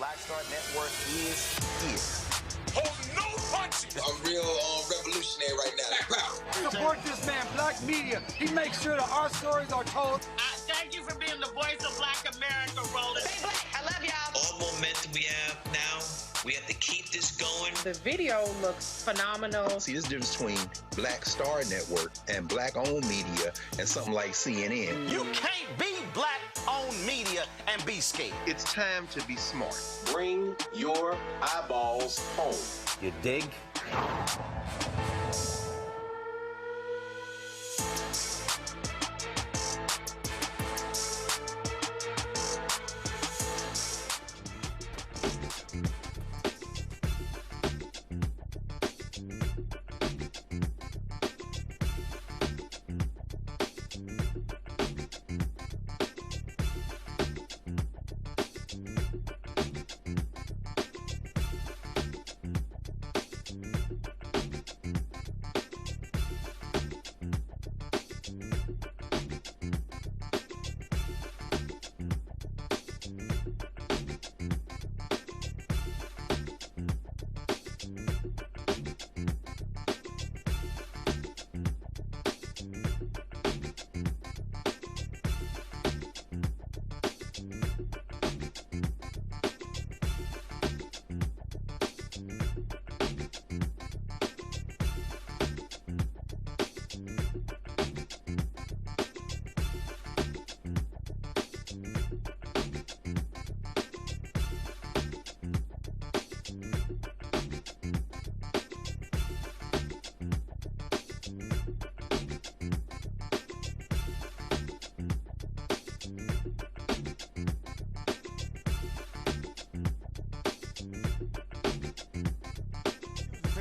Blackstar Network is here. Holding no punches. I'm real revolutionary right now. Black power. Support this man, Black Media. He makes sure that our stories are told. Thank you for being the voice of Black America, Roland. Stay black. I love y'all. All momentum we have now, we have to keep this going. The video looks phenomenal. See, this difference between Blackstar Network and black-owned media and something like CNN. You can't be black-owned media and be scared. It's time to be smart. Bring your eyeballs home. You dig?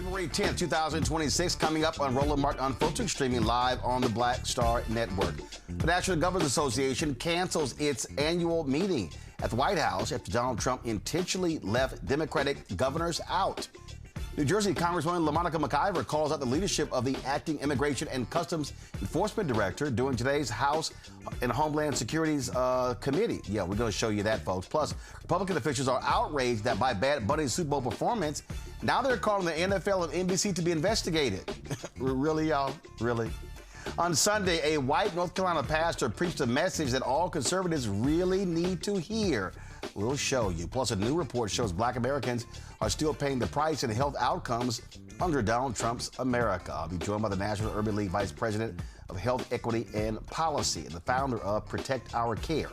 February 10th, 2026, coming up on Roland Martin Unfiltered, streaming live on the Blackstar Network. The National Governors Association cancels its annual meeting at the White House after Donald Trump intentionally left Democratic governors out. New Jersey Congresswoman LaMonica Mclver calls out the leadership of the acting Immigration and Customs Enforcement Director during today's House and Homeland Security's committee. Yeah, we're going to show you that, folks. Plus, Republican officials are outraged that by Bad Bunny's Super Bowl performance, now they're calling the NFL and NBC to be investigated. Really, y'all? Really? On Sunday, a white North Carolina pastor preached a message that all conservatives really need to hear. We'll show you. Plus, a new report shows Black Americans are still paying the price in health outcomes under Donald Trump's America. I'll be joined by the National Urban League Vice President of Health Equity and Policy and the founder of Protect Our Care.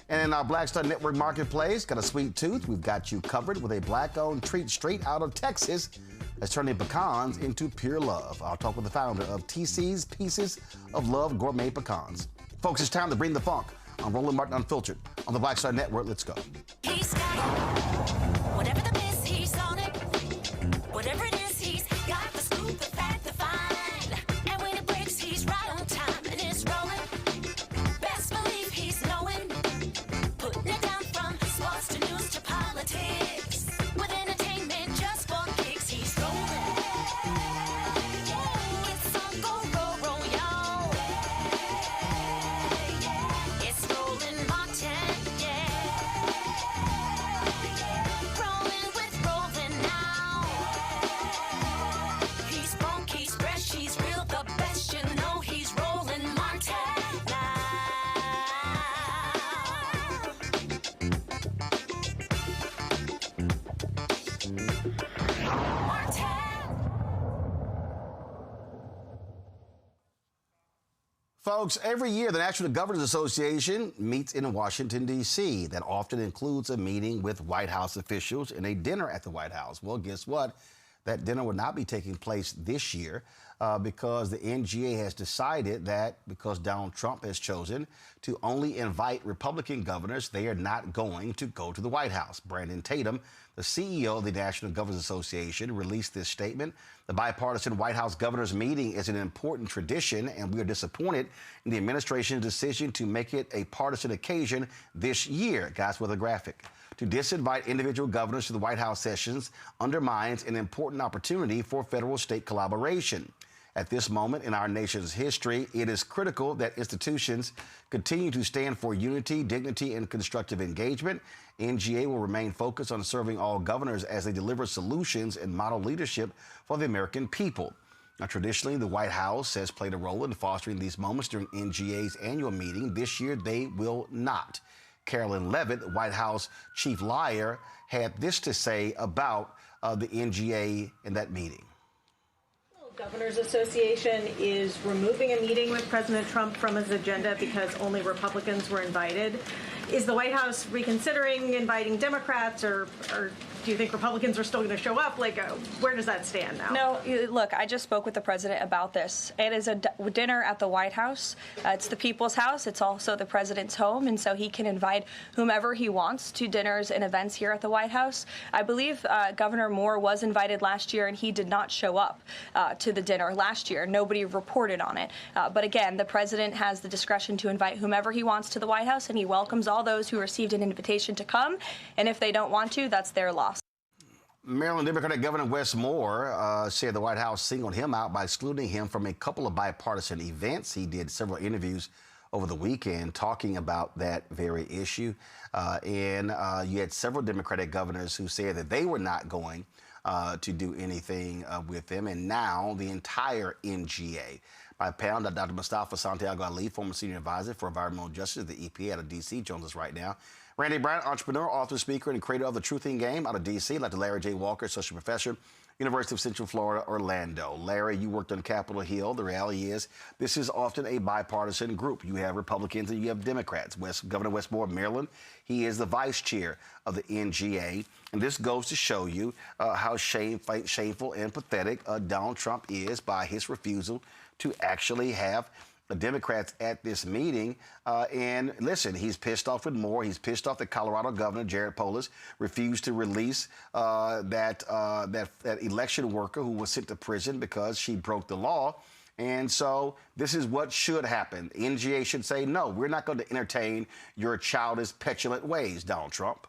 And in our Blackstar Network Marketplace, got a sweet tooth. We've got you covered with a Black-owned treat straight out of Texas that's turning pecans into pure love. I'll talk with the founder of TC's Pieces of Love Gourmet Pecans. Folks, it's time to bring the funk on Roland Martin Unfiltered on the Blackstar Network. Let's go. He's got it. Whatever the miss, he's on it. Whatever it is, he's got the scoop, the fact, the find. And when it breaks, he's right on time and it's rolling. Best believe he's knowing. Putting it down from sports to news to politics. With entertainment just for kicks, he's rolling. It's on go, roll, y'all. It's rolling Martin, rolling with rolling now. He's funky, he's fresh, he's real, the best, you know he's rolling Martin now. Martin. Folks, every year the National Governors Association meets in Washington, D.C. That often includes a meeting with White House officials and a dinner at the White House. Well, guess what? That dinner will not be taking place this year because the NGA has decided that because Donald Trump has chosen to only invite Republican governors, they are not going to go to the White House. Brandon Tatum, the CEO of the National Governors Association, released this statement. The bipartisan White House governors meeting is an important tradition, and we are disappointed in the administration's decision to make it a partisan occasion this year. Guys, with a graphic. To disinvite individual governors to the White House sessions undermines an important opportunity for federal-state collaboration. At this moment in our nation's history, it is critical that institutions continue to stand for unity, dignity, and constructive engagement. NGA will remain focused on serving all governors as they deliver solutions and model leadership for the American people. Now, traditionally, the White House has played a role in fostering these moments during NGA's annual meeting. This year, they will not. Carolyn Levitt, the White House chief liar, had this to say about the NGA in that meeting. Governors Association is removing a meeting with President Trump from his agenda because only Republicans were invited. Is the White House reconsidering inviting Democrats, or do you think Republicans are still going to show up? Like, where does that stand now? No, look, I just spoke with the president about this. It is a dinner at the White House. It's the people's house. It's also the president's home, and so he can invite whomever he wants to dinners and events here at the White House. I believe Governor Moore was invited last year, and he did not show up to the dinner last year. Nobody reported on it. But again, the president has the discretion to invite whomever he wants to the White House, and he welcomes all those who received an invitation to come. And if they don't want to, that's their loss. Maryland Democratic Governor Wes Moore said the White House singled him out by excluding him from a couple of bipartisan events. He did several interviews over the weekend talking about that very issue. And you had several Democratic governors who said that they were not going to do anything with them. And now the entire NGA. My panel, Dr. Mustafa Santiago Ali, former senior advisor for environmental justice at the EPA out of D.C., joins us right now. Randy Bryant, entrepreneur, author, speaker, and creator of The Truth in Game out of D.C. Dr. Larry J. Walker, associate professor, University of Central Florida, Orlando. Larry, you worked on Capitol Hill. The reality is this is often a bipartisan group. You have Republicans and you have Democrats. Governor Wes Moore of Maryland, he is the vice chair of the NGA. And this goes to show you how shameful and pathetic Donald Trump is by his refusal to actually have Democrats at this meeting. And listen, he's pissed off with more. He's pissed off that Colorado Governor Jared Polis refused to release that election worker who was sent to prison because she broke the law. And so this is what should happen. The NGA should say, no, we're not going to entertain your childish, petulant ways, Donald Trump.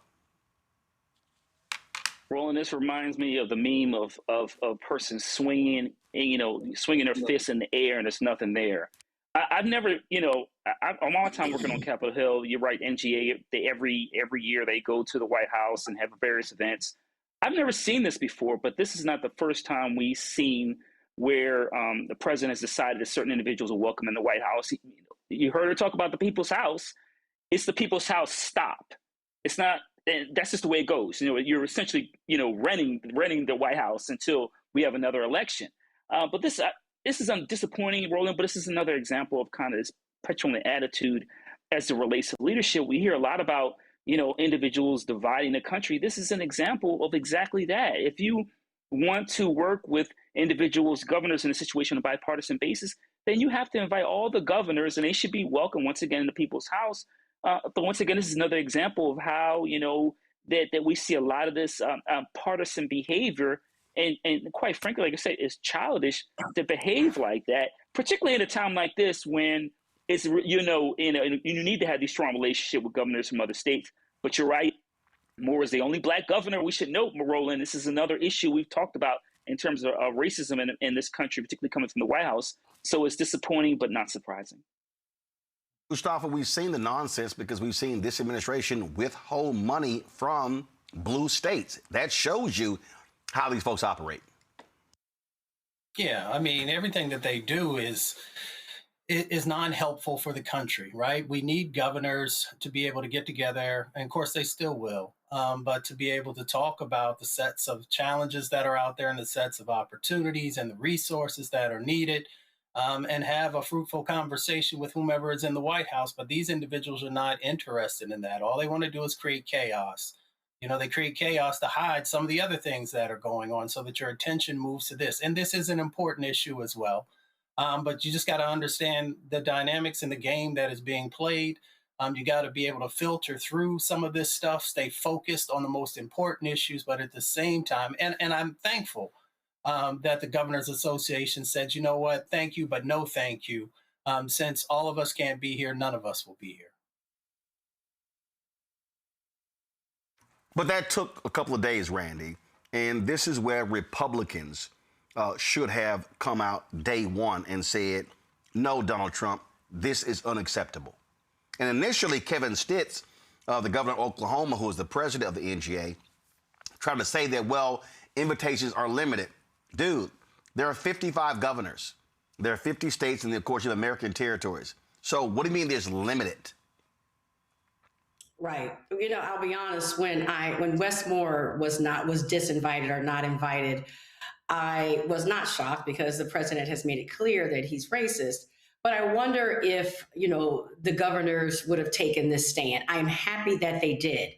Roland, this reminds me of the meme of a person swinging, swinging their fists in the air and there's nothing there. I've never, I'm all the time working on Capitol Hill. You're right, NGA, every year they go to the White House and have various events. I've never seen this before, but this is not the first time we've seen where the president has decided that certain individuals are welcome in the White House. You heard her talk about the people's house. It's the people's house, stop. It's not, that's just the way it goes. You're essentially, renting the White House until we have another election. But this is disappointing, Roland, but this is another example of kind of this petulant attitude as it relates to leadership. We hear a lot about, individuals dividing the country. This is an example of exactly that. If you want to work with individuals, governors in a situation on a bipartisan basis, then you have to invite all the governors and they should be welcome once again in the people's house. But once again, this is another example of how, that we see a lot of this partisan behavior. And quite frankly, like I said, it's childish to behave like that, particularly at a time like this when it's, you need to have these strong relationships with governors from other states. But you're right, Moore is the only black governor. We should note, Roland, this is another issue we've talked about in terms of racism in this country, particularly coming from the White House. So it's disappointing, but not surprising. Mustafa, we've seen the nonsense because we've seen this administration withhold money from blue states. That shows you how these folks operate. Yeah, I mean, everything that they do is non-helpful for the country, right? We need governors to be able to get together, and of course they still will, but to be able to talk about the sets of challenges that are out there and the sets of opportunities and the resources that are needed, and have a fruitful conversation with whomever is in the White House. But these individuals are not interested in that. All they want to do is create chaos. They create chaos to hide some of the other things that are going on so that your attention moves to this. And this is an important issue as well. But you just got to understand the dynamics in the game that is being played. You got to be able to filter through some of this stuff, stay focused on the most important issues, but at the same time, and I'm thankful that the Governors Association said, you know what, thank you, but no thank you. Since all of us can't be here, none of us will be here. But that took a couple of days, Randy, and this is where Republicans should have come out day one and said, no, Donald Trump, this is unacceptable. And initially, Kevin Stitt, the governor of Oklahoma, who is the president of the NGA, tried to say that, well, invitations are limited. Dude, there are 55 governors. There are 50 states and, of course, the American territories. So what do you mean there's limited? Right. I'll be honest, when Wes Moore was disinvited or not invited, I was not shocked because the president has made it clear that he's racist. But I wonder if, the governors would have taken this stand. I'm happy that they did,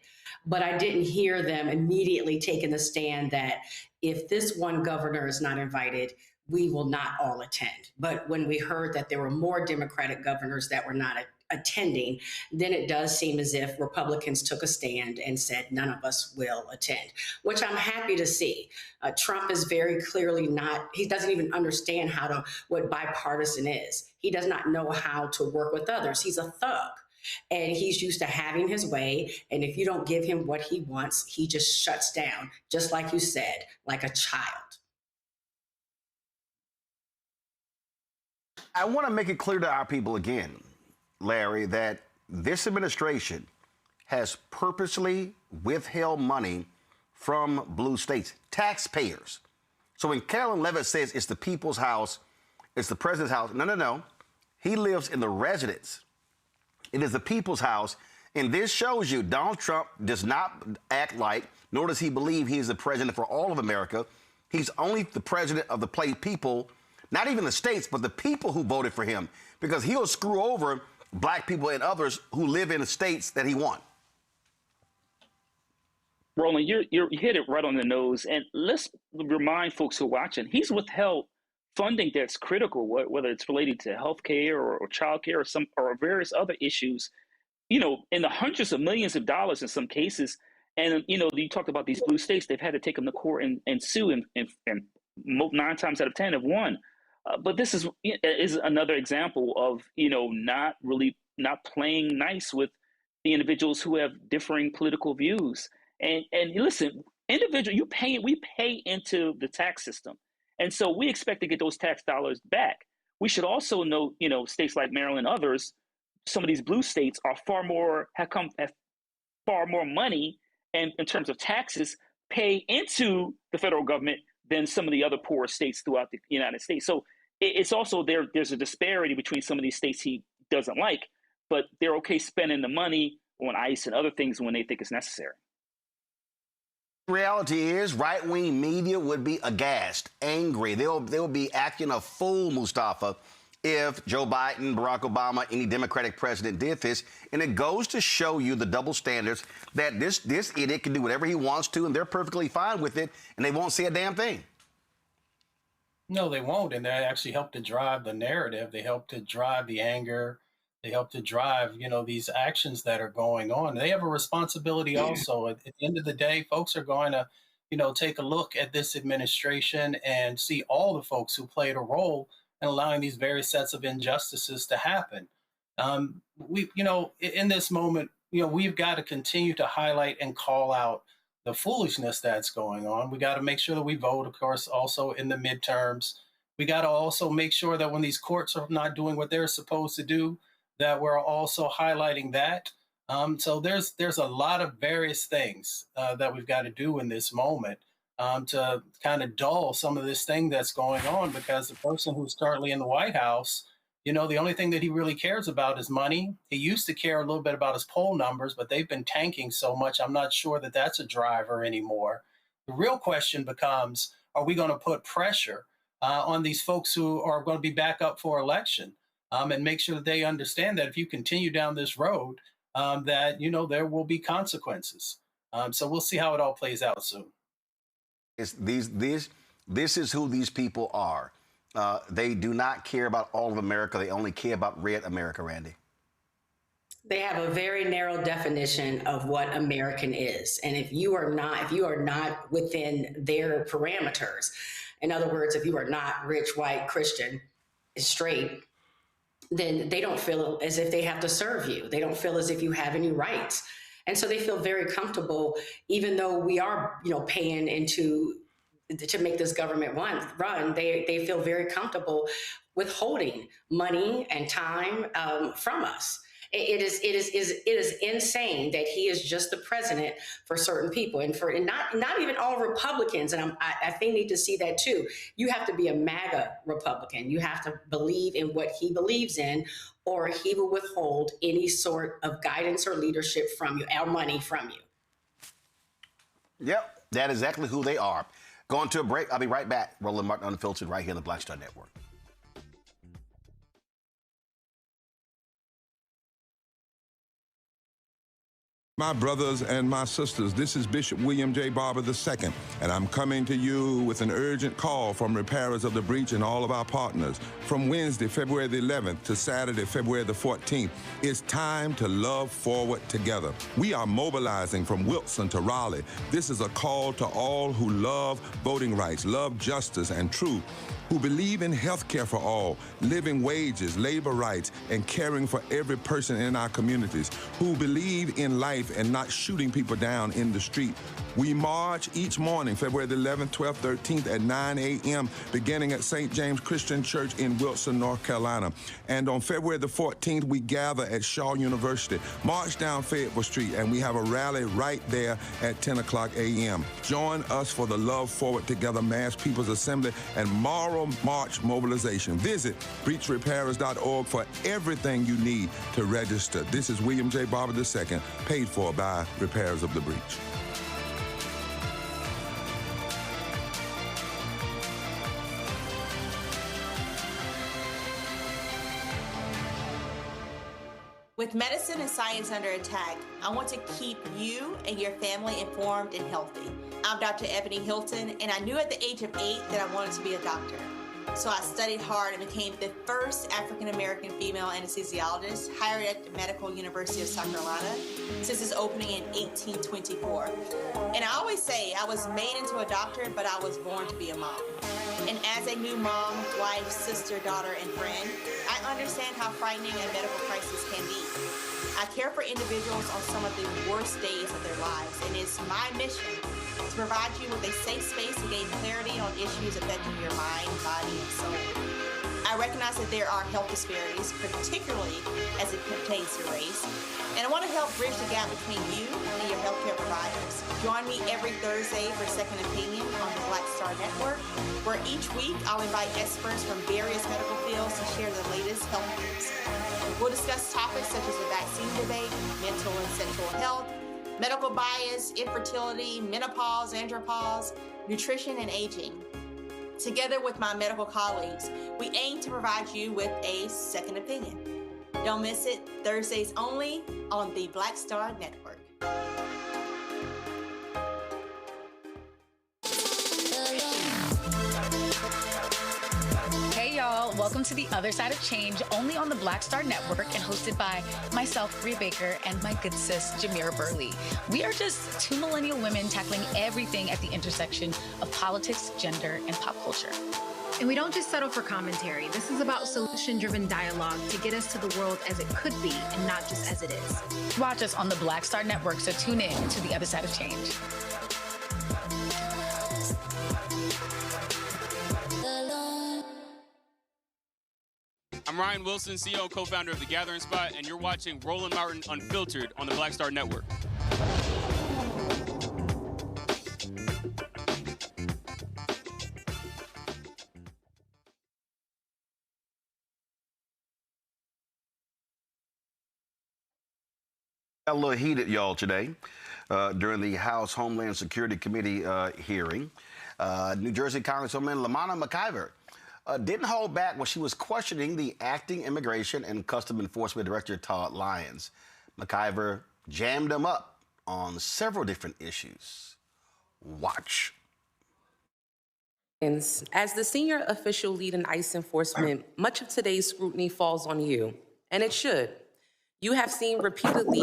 but I didn't hear them immediately taking the stand that if this one governor is not invited, we will not all attend. But when we heard that there were more Democratic governors that were not attending, then it does seem as if Republicans took a stand and said none of us will attend, which I'm happy to see. Trump is very clearly he doesn't even understand what bipartisan is. He does not know how to work with others. He's a thug. And he's used to having his way. And if you don't give him what he wants, he just shuts down, just like you said, like a child. I want to make it clear to our people again, Larry, that this administration has purposely withheld money from blue states, taxpayers. So when Carolyn Levitt says it's the people's house, it's the president's house, no. He lives in the residence. It is the people's house. And this shows you Donald Trump does not act like, nor does he believe he is the president for all of America. He's only the president of the people, not even the states, but the people who voted for him, because he'll screw over black people and others who live in the states that he wants. Roland, you hit it right on the nose. And let's remind folks who are watching, he's withheld funding that's critical, whether it's related to healthcare or childcare or various other issues, in the hundreds of millions of dollars in some cases. And, you talked about these blue states, they've had to take them to court and sue, and 9 times out of 10 have won. But this is another example of, not playing nice with the individuals who have differing political views. And listen, we pay into the tax system. And so we expect to get those tax dollars back. We should also note, states like Maryland and others, some of these blue states have far more money, and in terms of taxes, pay into the federal government than some of the other poorer states throughout the United States. So it's also there's a disparity between some of these states he doesn't like, but they're okay spending the money on ICE and other things when they think it's necessary. Reality is, right-wing media would be aghast, angry. They'll be acting a fool, Mustafa, if Joe Biden, Barack Obama, any Democratic president did this. And it goes to show you the double standards that this idiot can do whatever he wants to, and they're perfectly fine with it, and they won't say a damn thing. No, they won't. And they actually help to drive the narrative. They help to drive the anger. They help to drive, these actions that are going on. They have a responsibility also. At the end of the day, folks are going to, take a look at this administration and see all the folks who played a role in allowing these various sets of injustices to happen. In this moment, we've got to continue to highlight and call out the foolishness that's going on. We got to make sure that we vote, of course, also in the midterms. We got to also make sure that when these courts are not doing what they're supposed to do, that we're also highlighting that. So there's a lot of various things that we've got to do in this moment to kind of dull some of this thing that's going on, because the person who's currently in the White House, the only thing that he really cares about is money. He used to care a little bit about his poll numbers, but they've been tanking so much, I'm not sure that that's a driver anymore. The real question becomes, are we going to put pressure on these folks who are going to be back up for election? And make sure that they understand that if you continue down this road, that, there will be consequences. So we'll see how it all plays out soon. This is who these people are. They do not care about all of America. They only care about red America, Randy. They have a very narrow definition of what American is. And if you are not within their parameters, in other words, if you are not rich, white, Christian, straight, then they don't feel as if they have to serve you. They don't feel as if you have any rights. And so they feel very comfortable, even though we are, paying to make this government run, they feel very comfortable withholding money and time from us. It is insane that he is just the president for certain people, and not even all Republicans. And I think need to see that too. You have to be a MAGA Republican. You have to believe in what he believes in, or he will withhold any sort of guidance or leadership from you, or money from you. Yep, that's exactly who they are. Going to a break. I'll be right back. Roland Martin Unfiltered right here on the Blackstar Network. My brothers and my sisters, this is Bishop William J. Barber II, and I'm coming to you with an urgent call from repairers of the breach and all of our partners. From Wednesday, February the 11th to Saturday, February the 14th, it's time to love forward together. We are mobilizing from Wilson to Raleigh. This is a call to all who love voting rights, love justice and truth, who believe in health care for all, living wages, labor rights, and caring for every person in our communities, who believe in life and not shooting people down in the street. We march each morning, February the 11th, 12th, 13th at 9 a.m., beginning at St. James Christian Church in Wilson, North Carolina. And on February the 14th, we gather at Shaw University, march down Fayetteville Street, and we have a rally right there at 10 o'clock a.m. Join us for the Love Forward Together Mass People's Assembly and Moral March mobilization. Visit breachrepairers.org for everything you need to register. This is William J. Barber II, paid for by Repairers of the Breach. With medicine and science under attack, I want to keep you and your family informed and healthy. I'm Dr. Ebony Hilton, and I knew at the age of 8 that I wanted to be a doctor. So I studied hard and became the first African-American female anesthesiologist hired at the Medical University of South Carolina since its opening in 1824. And I always say I was made into a doctor, but I was born to be a mom. And as a new mom, wife, sister, daughter, and friend, I understand how frightening a medical crisis can be. I care for individuals on some of the worst days of their lives, and it's my mission to provide you with a safe space to gain clarity on issues affecting your mind, body, and soul. I recognize that there are health disparities, particularly as it pertains to race, and I want to help bridge the gap between you and your healthcare providers. Join me every Thursday for Second Opinion on the Blackstar Network, where each week I'll invite experts from various medical fields to share the latest health news. We'll discuss topics such as the vaccine debate, mental and sexual health, medical bias, infertility, menopause, andropause, nutrition, and aging. Together with my medical colleagues, we aim to provide you with a second opinion. Don't miss it, Thursdays only on the Blackstar Network. Hey y'all, welcome to The Other Side of Change, only on the Blackstar Network and hosted by myself, Bria Baker, and my good sis, Jamira Burley. We are just two millennial women tackling everything at the intersection of politics, gender, and pop culture. And we don't just settle for commentary. This is about solution-driven dialogue to get us to the world as it could be and not just as it is. Watch us on the Blackstar Network, so tune in to The Other Side of Change. I'm Ryan Wilson, CEO and co-founder of The Gathering Spot, and you're watching Roland Martin Unfiltered on the Blackstar Network. Got a little heated, y'all, today during the House Homeland Security Committee hearing. New Jersey Congresswoman LaMonica Mclver didn't hold back when she was questioning the acting Immigration and Custom Enforcement Director, Todd Lyons. Mclver jammed him up on several different issues. Watch. As the senior official lead in ICE enforcement, much of today's scrutiny falls on you, and it should. We have seen repeatedly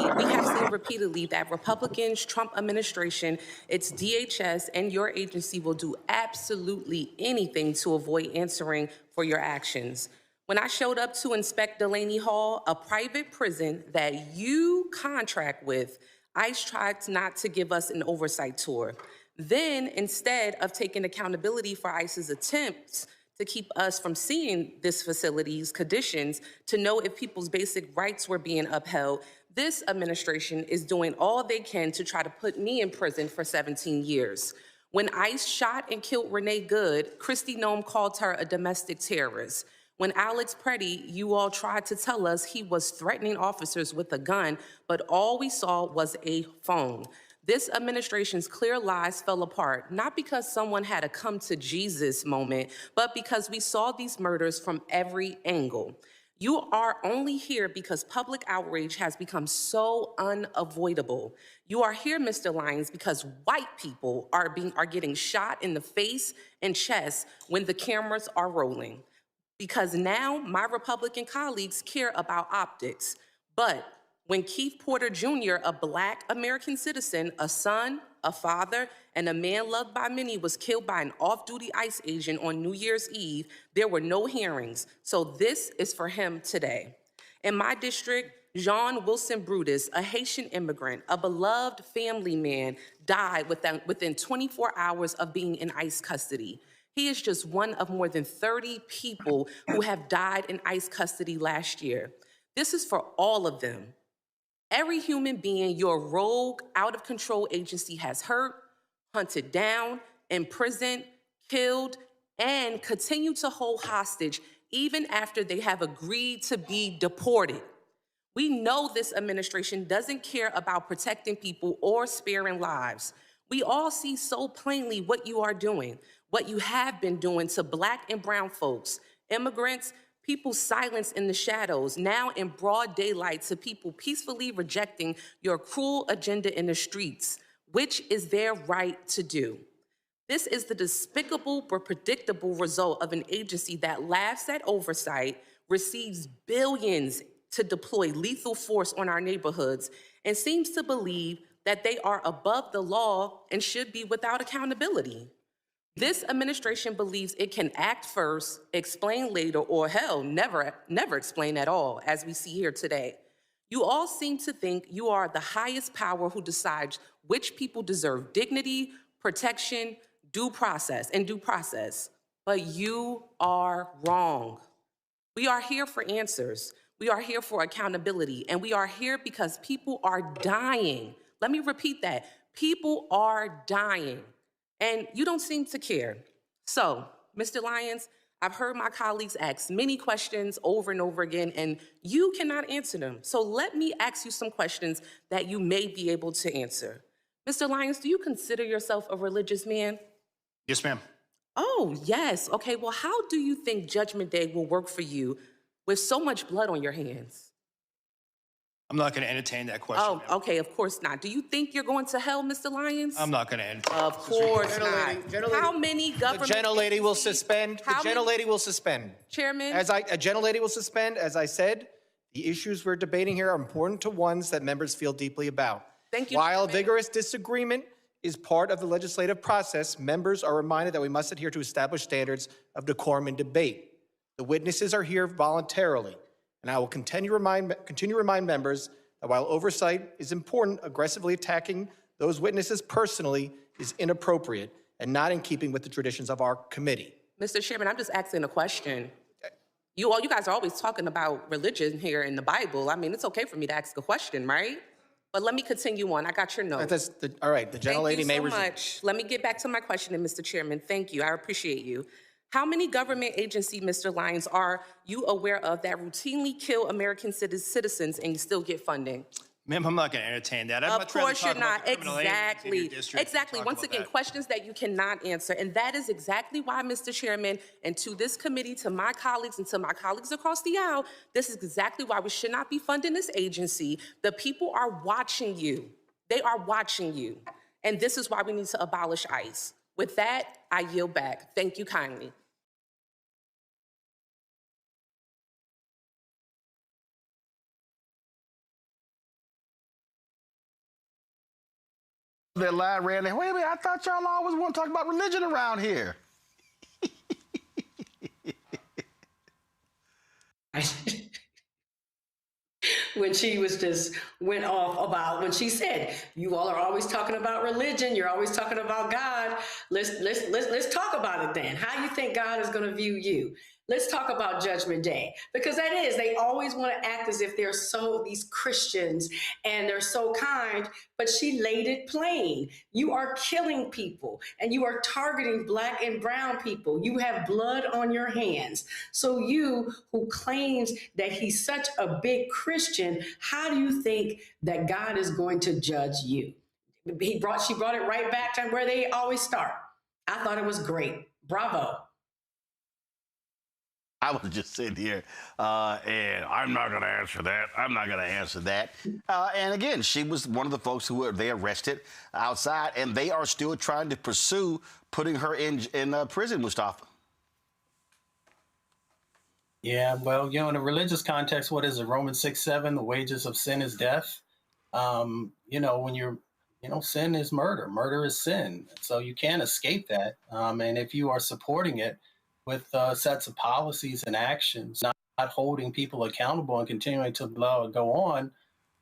that Republicans, Trump administration, its DHS, and your agency will do absolutely anything to avoid answering for your actions. When I showed up to inspect Delaney Hall, a private prison that you contract with, ICE tried not to give us an oversight tour. Then, instead of taking accountability for ICE's attempts to keep us from seeing this facility's conditions to know if people's basic rights were being upheld, this administration is doing all they can to try to put me in prison for 17 years. When ICE shot and killed Renee Good, Kristi Noem called her a domestic terrorist. When Alex Preddy, you all tried to tell us he was threatening officers with a gun, but all we saw was a phone. This administration's clear lies fell apart, not because someone had a come to Jesus moment, but because we saw these murders from every angle. You are only here because public outrage has become so unavoidable. You are here, Mr. Lyons, because white people are getting shot in the face and chest when the cameras are rolling. Because now my Republican colleagues care about optics, but when Keith Porter Jr., a Black American citizen, a son, a father, and a man loved by many was killed by an off-duty ICE agent on New Year's Eve, there were no hearings. So this is for him today. In my district, Jean Wilson Brutus, a Haitian immigrant, a beloved family man, died within 24 hours of being in ICE custody. He is just one of more than 30 people who have died in ICE custody last year. This is for all of them. Every human being your rogue, out-of-control agency has hurt, hunted down, imprisoned, killed, and continue to hold hostage even after they have agreed to be deported. We know this administration doesn't care about protecting people or sparing lives. We all see so plainly what you are doing, what you have been doing to Black and brown folks, immigrants, people silenced in the shadows, now in broad daylight to people peacefully rejecting your cruel agenda in the streets, which is their right to do. This is the despicable but predictable result of an agency that laughs at oversight, receives billions to deploy lethal force on our neighborhoods, and seems to believe that they are above the law and should be without accountability. This administration believes it can act first, explain later, or hell, never explain at all, as we see here today. You all seem to think you are the highest power who decides which people deserve dignity, protection, due process, but you are wrong. We are here for answers. We are here for accountability, and we are here because people are dying. Let me repeat that. People are dying, and you don't seem to care. So, Mr. Lyons, I've heard my colleagues ask many questions over and over again, and you cannot answer them. So let me ask you some questions that you may be able to answer. Mr. Lyons, do you consider yourself a religious man? Yes, ma'am. Oh, yes. Okay, well, how do you think Judgment Day will work for you with so much blood on your hands? I'm not going to entertain that question. Oh, okay, of course not. Do you think you're going to hell, Mr. Lyons? I'm not going to entertain. Of course not. How many government The gentlelady will agencies- suspend. The How many- gentlelady will suspend. Chairman? A gentlelady will suspend. As I said, the issues we're debating here are important to ones that members feel deeply about. Thank you, While Chairman. vigorous disagreement is part of the legislative process, members are reminded that we must adhere to established standards of decorum and debate. The witnesses are here voluntarily, and I will continue to remind members that while oversight is important, aggressively attacking those witnesses personally is inappropriate and not in keeping with the traditions of our committee. Mr. Chairman, I'm just asking a question. You guys are always talking about religion here in the Bible. I mean, it's okay for me to ask a question, right? But let me continue on. I got your note. All right, the gentlelady may resume. Thank you so much. Let me get back to my question, Mr. Chairman. Thank you. I appreciate you. How many government agencies, Mr. Lyons, are you aware of that routinely kill American citizens and still get funding? Ma'am, I'm not going to entertain that. Of course you're not. Exactly. Once again, questions that you cannot answer. And that is exactly why, Mr. Chairman, and to this committee, to my colleagues, and to my colleagues across the aisle, this is exactly why we should not be funding this agency. The people are watching you. They are watching you. And this is why we need to abolish ICE. With that, I yield back. Thank you kindly. That line ran there. Wait a minute, I thought y'all always want to talk about religion around here. When she went off about, when she said, you all are always talking about religion, you're always talking about God. Let's talk about it then. How you think God is going to view you? Let's talk about Judgment Day, because that is, they always want to act as if they're these Christians and they're so kind, but she laid it plain. You are killing people and you are targeting Black and brown people. You have blood on your hands. So you, who claims that he's such a big Christian, how do you think that God is going to judge you? She brought it right back to where they always start. I thought it was great. Bravo. I was just sitting here, and I'm not going to answer that. I'm not going to answer that. And again, she was one of the folks who they arrested outside, and they are still trying to pursue putting her in prison, Mustafa. Yeah, well, in a religious context, what is it? Romans 6:7, the wages of sin is death. When sin is murder. Murder is sin. So you can't escape that. And if you are supporting it with sets of policies and actions, not holding people accountable and continuing to go on,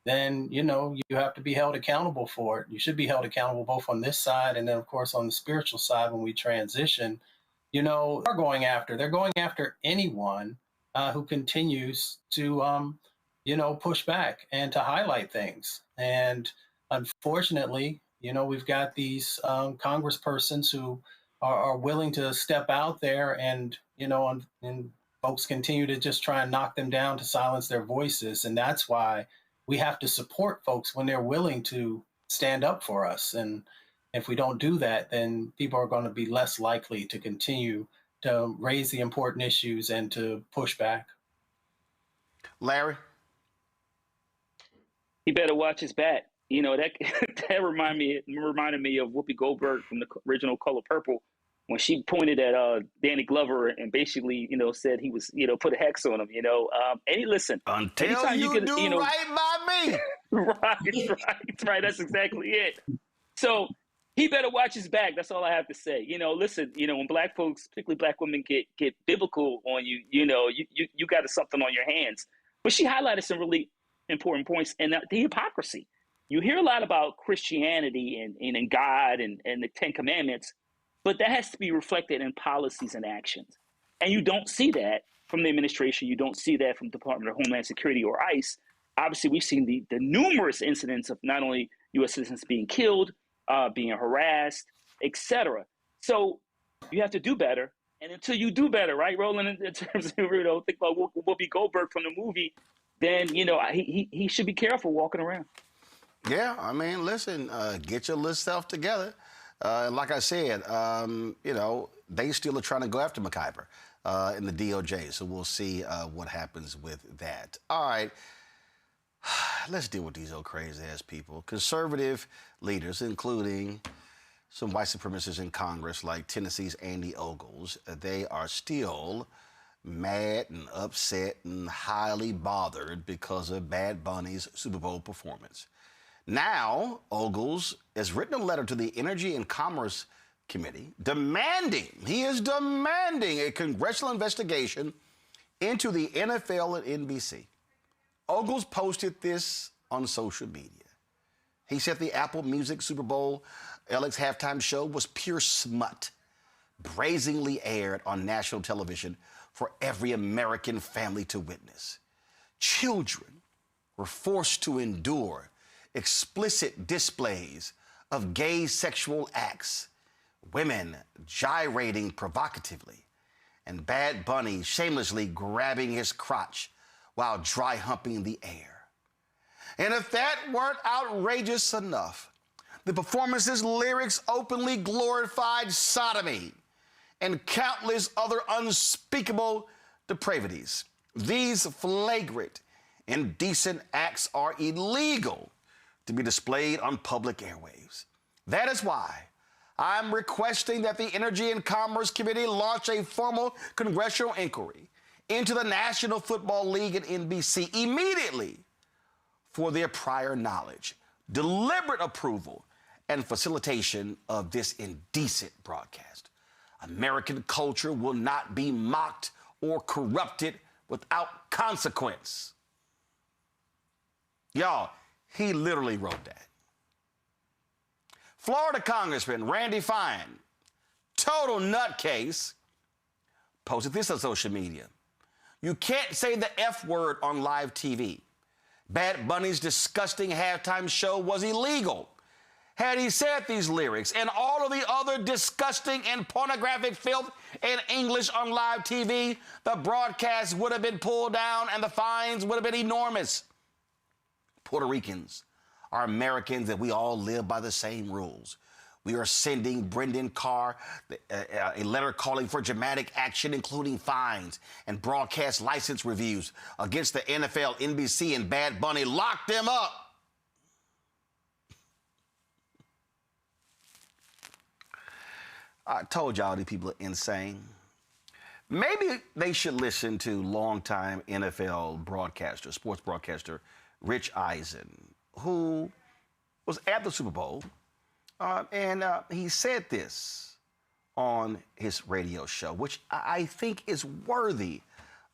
then, you have to be held accountable for it. You should be held accountable both on this side and then, of course, on the spiritual side when we transition. They're going after anyone who continues to, push back and to highlight things. And unfortunately, we've got these congresspersons who are willing to step out there and folks continue to just try and knock them down to silence their voices. And that's why we have to support folks when they're willing to stand up for us. And if we don't do that, then people are going to be less likely to continue to raise the important issues and to push back. Larry? He better watch his back. You know, that that reminded me of Whoopi Goldberg from the original Color Purple when she pointed at Danny Glover and basically, said he was, put a hex on him, And listen, until anytime you do right by me. right. That's exactly it. So he better watch his back. That's all I have to say. Listen, when black folks, particularly black women, get biblical on you, you got something on your hands. But she highlighted some really important points, and the hypocrisy. You hear a lot about Christianity and God and the Ten Commandments, but that has to be reflected in policies and actions. And you don't see that from the administration. You don't see that from the Department of Homeland Security or ICE. Obviously, we've seen the numerous incidents of not only U.S. citizens being killed, being harassed, etc. So you have to do better. And until you do better, right, Roland, in terms of, think about Whoopi Goldberg from the movie, then, he should be careful walking around. Yeah, I mean, listen, get your little self together. Like I said, they still are trying to go after McIver in the DOJ, so we'll see what happens with that. All right, let's deal with these old crazy-ass people. Conservative leaders, including some white supremacists in Congress like Tennessee's Andy Ogles, they are still mad and upset and highly bothered because of Bad Bunny's Super Bowl performance. Now, Ogles has written a letter to the Energy and Commerce Committee demanding a congressional investigation into the NFL and NBC. Ogles posted this on social media. He said the Apple Music Super Bowl LX halftime show was pure smut, brazenly aired on national television for every American family to witness. Children were forced to endure explicit displays of gay sexual acts, women gyrating provocatively, and Bad Bunny shamelessly grabbing his crotch while dry humping the air. And if that weren't outrageous enough, the performance's lyrics openly glorified sodomy and countless other unspeakable depravities. These flagrant, indecent acts are illegal to be displayed on public airwaves. That is why I'm requesting that the Energy and Commerce Committee launch a formal congressional inquiry into the National Football League and NBC immediately for their prior knowledge, deliberate approval, and facilitation of this indecent broadcast. American culture will not be mocked or corrupted without consequence. Y'all, he literally wrote that. Florida Congressman Randy Fine, total nutcase, posted this on social media. You can't say the F word on live TV. Bad Bunny's disgusting halftime show was illegal. Had he said these lyrics and all of the other disgusting and pornographic filth in English on live TV, the broadcast would have been pulled down and the fines would have been enormous. Puerto Ricans are Americans and we all live by the same rules. We are sending Brendan Carr a letter calling for dramatic action, including fines and broadcast license reviews against the NFL, NBC, and Bad Bunny. Lock them up. I told y'all these people are insane. Maybe they should listen to longtime NFL broadcaster, sports broadcaster, Rich Eisen, who was at the Super Bowl, and he said this on his radio show, which I think is worthy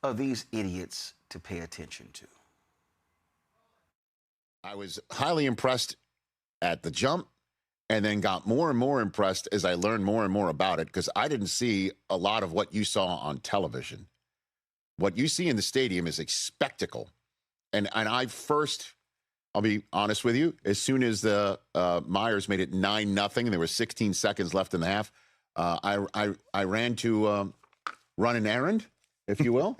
of these idiots to pay attention to. I was highly impressed at the jump and then got more and more impressed as I learned more and more about it, because I didn't see a lot of what you saw on television. What you see in the stadium is a spectacle. And I'll be honest with you, as soon as the Myers made it 9-0 and there was 16 seconds left in the half, I ran to run an errand, if you will,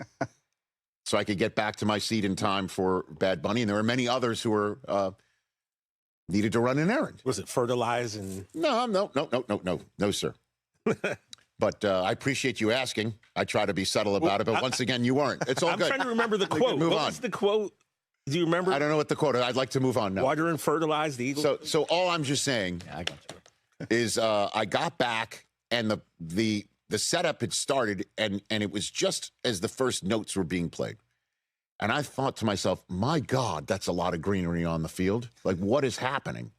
so I could get back to my seat in time for Bad Bunny. And there were many others who were needed to run an errand. Was it fertilize and? No, sir. But I appreciate you asking. I try to be subtle about it, but once again, you weren't. It's all good. I'm trying to remember the quote. What was the quote Do you remember? I don't know what the quote is. I'd like to move on now. Water and fertilize the eagle. So all I'm just saying is I got back and the setup had started and it was just as the first notes were being played. And I thought to myself, my God, that's a lot of greenery on the field. Like, what is happening?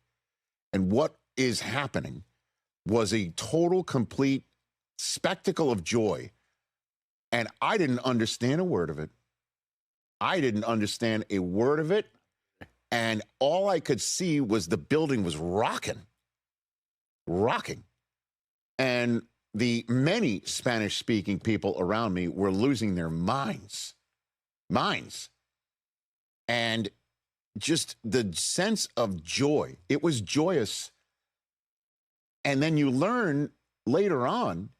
And what is happening was a total, complete spectacle of joy. And I didn't understand a word of it. I didn't understand a word of it. And all I could see was the building was rocking. And the many Spanish-speaking people around me were losing their minds. And just the sense of joy. It was joyous. And then you learn later on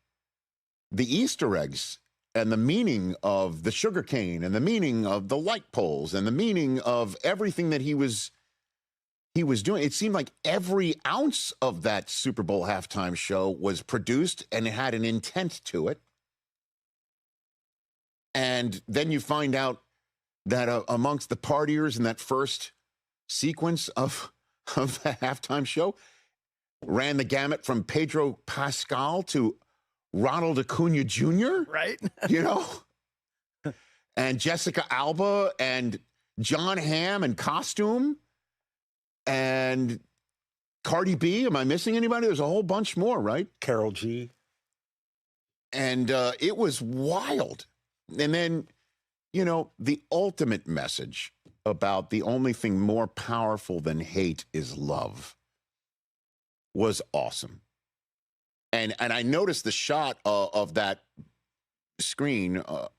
the Easter eggs and the meaning of the sugar cane and the meaning of the light poles and the meaning of everything that he was doing. It seemed like every ounce of that Super Bowl halftime show was produced and it had an intent to it. And then you find out that amongst the partiers in that first sequence of the halftime show ran the gamut from Pedro Pascal to Ronald Acuna Jr., right? You know, and Jessica Alba and John Hamm in costume and Cardi B. Am I missing anybody? There's a whole bunch more, right? Carol G. And it was wild. And then, you know, the ultimate message about the only thing more powerful than hate is love was awesome. And I noticed the shot of that screen of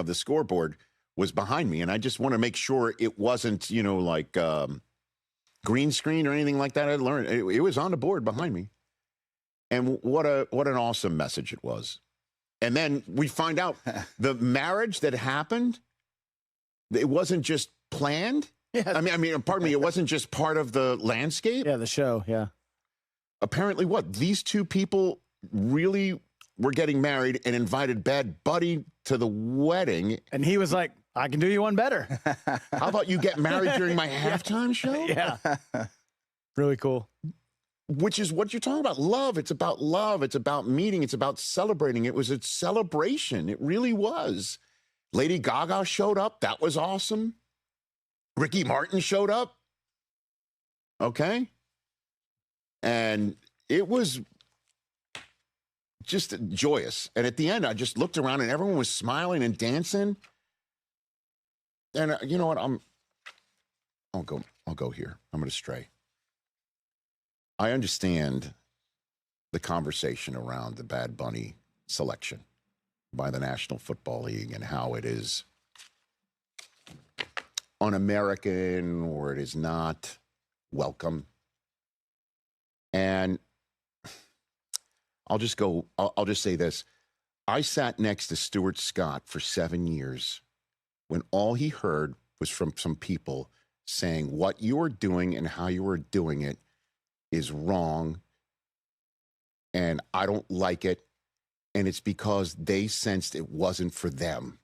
the scoreboard was behind me. And I just want to make sure it wasn't, you know, like green screen or anything like that. I learned it was on the board behind me. And what an awesome message it was. And then we find out the marriage that happened, it wasn't just planned. Yeah. I mean, pardon me, it wasn't just part of the landscape. Yeah, the show, yeah. Apparently what? These two people really were getting married and invited Bad Buddy to the wedding. And he was like, I can do you one better. How about you get married during my halftime show? Yeah. Really cool. Which is what you're talking about. Love. It's about love. It's about meeting. It's about celebrating. It was a celebration. It really was. Lady Gaga showed up. That was awesome. Ricky Martin showed up. Okay. And it was just joyous. And at the end, I just looked around and everyone was smiling and dancing. And you know what? I'll go here. I'm going to stray. I understand the conversation around the Bad Bunny selection by the National Football League and how it is un-American or it is not welcome. And I'll just say this. I sat next to Stuart Scott for 7 years when all he heard was from some people saying what you are doing and how you are doing it is wrong, and I don't like it, and it's because they sensed it wasn't for them,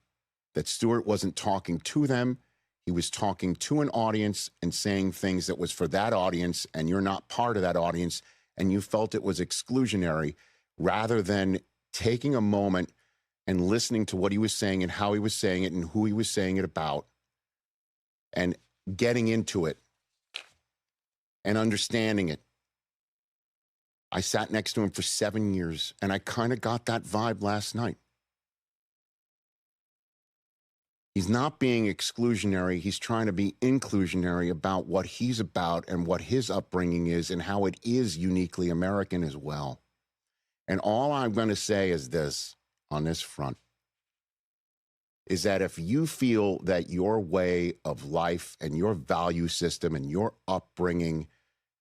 that Stewart wasn't talking to them. He was talking to an audience and saying things that was for that audience, and you're not part of that audience, and you felt it was exclusionary, rather than taking a moment and listening to what he was saying and how he was saying it and who he was saying it about, and getting into it and understanding it. I sat next to him for 7 years, and I kind of got that vibe last night. He's not being exclusionary. He's trying to be inclusionary about what he's about and what his upbringing is and how it is uniquely American as well. And all I'm going to say is this on this front is that if you feel that your way of life and your value system and your upbringing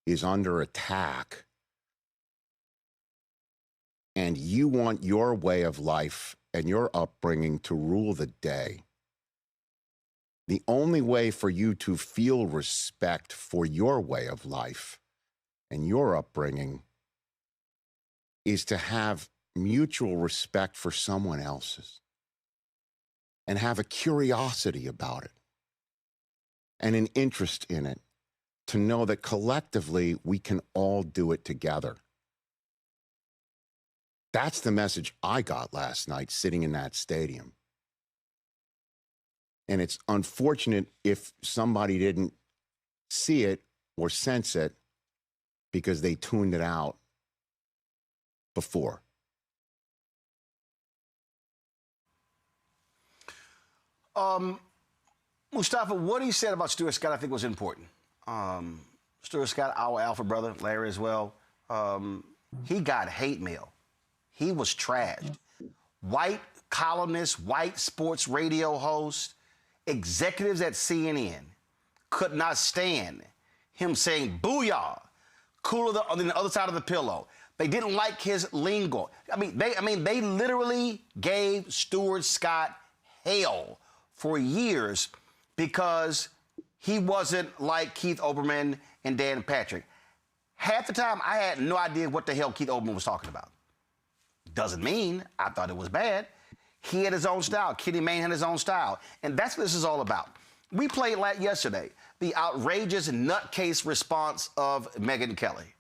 is under attack, and you want your way of life and your upbringing to rule the day, the only way for you to feel respect for your way of life and your upbringing is to have mutual respect for someone else's and have a curiosity about it. and an interest in it, to know that collectively we can all do it together. That's the message I got last night sitting in that stadium. And it's unfortunate if somebody didn't see it or sense it because they tuned it out before. Mustafa, what he said about Stuart Scott I think was important. Stuart Scott, our alpha brother, Larry as well, he got hate mail. He was trashed. White columnists, white sports radio hosts, executives at CNN could not stand him saying booyah, cooler on the other side of the pillow. They didn't like his lingo. They literally gave Stuart Scott hell for years because he wasn't like Keith Olbermann and Dan Patrick. Half the time, I had no idea what the hell Keith Olbermann was talking about. Doesn't mean I thought it was bad. He had his own style. Kenny Mayne had his own style. And that's what this is all about. We played yesterday the outrageous nutcase response of Megyn Kelly.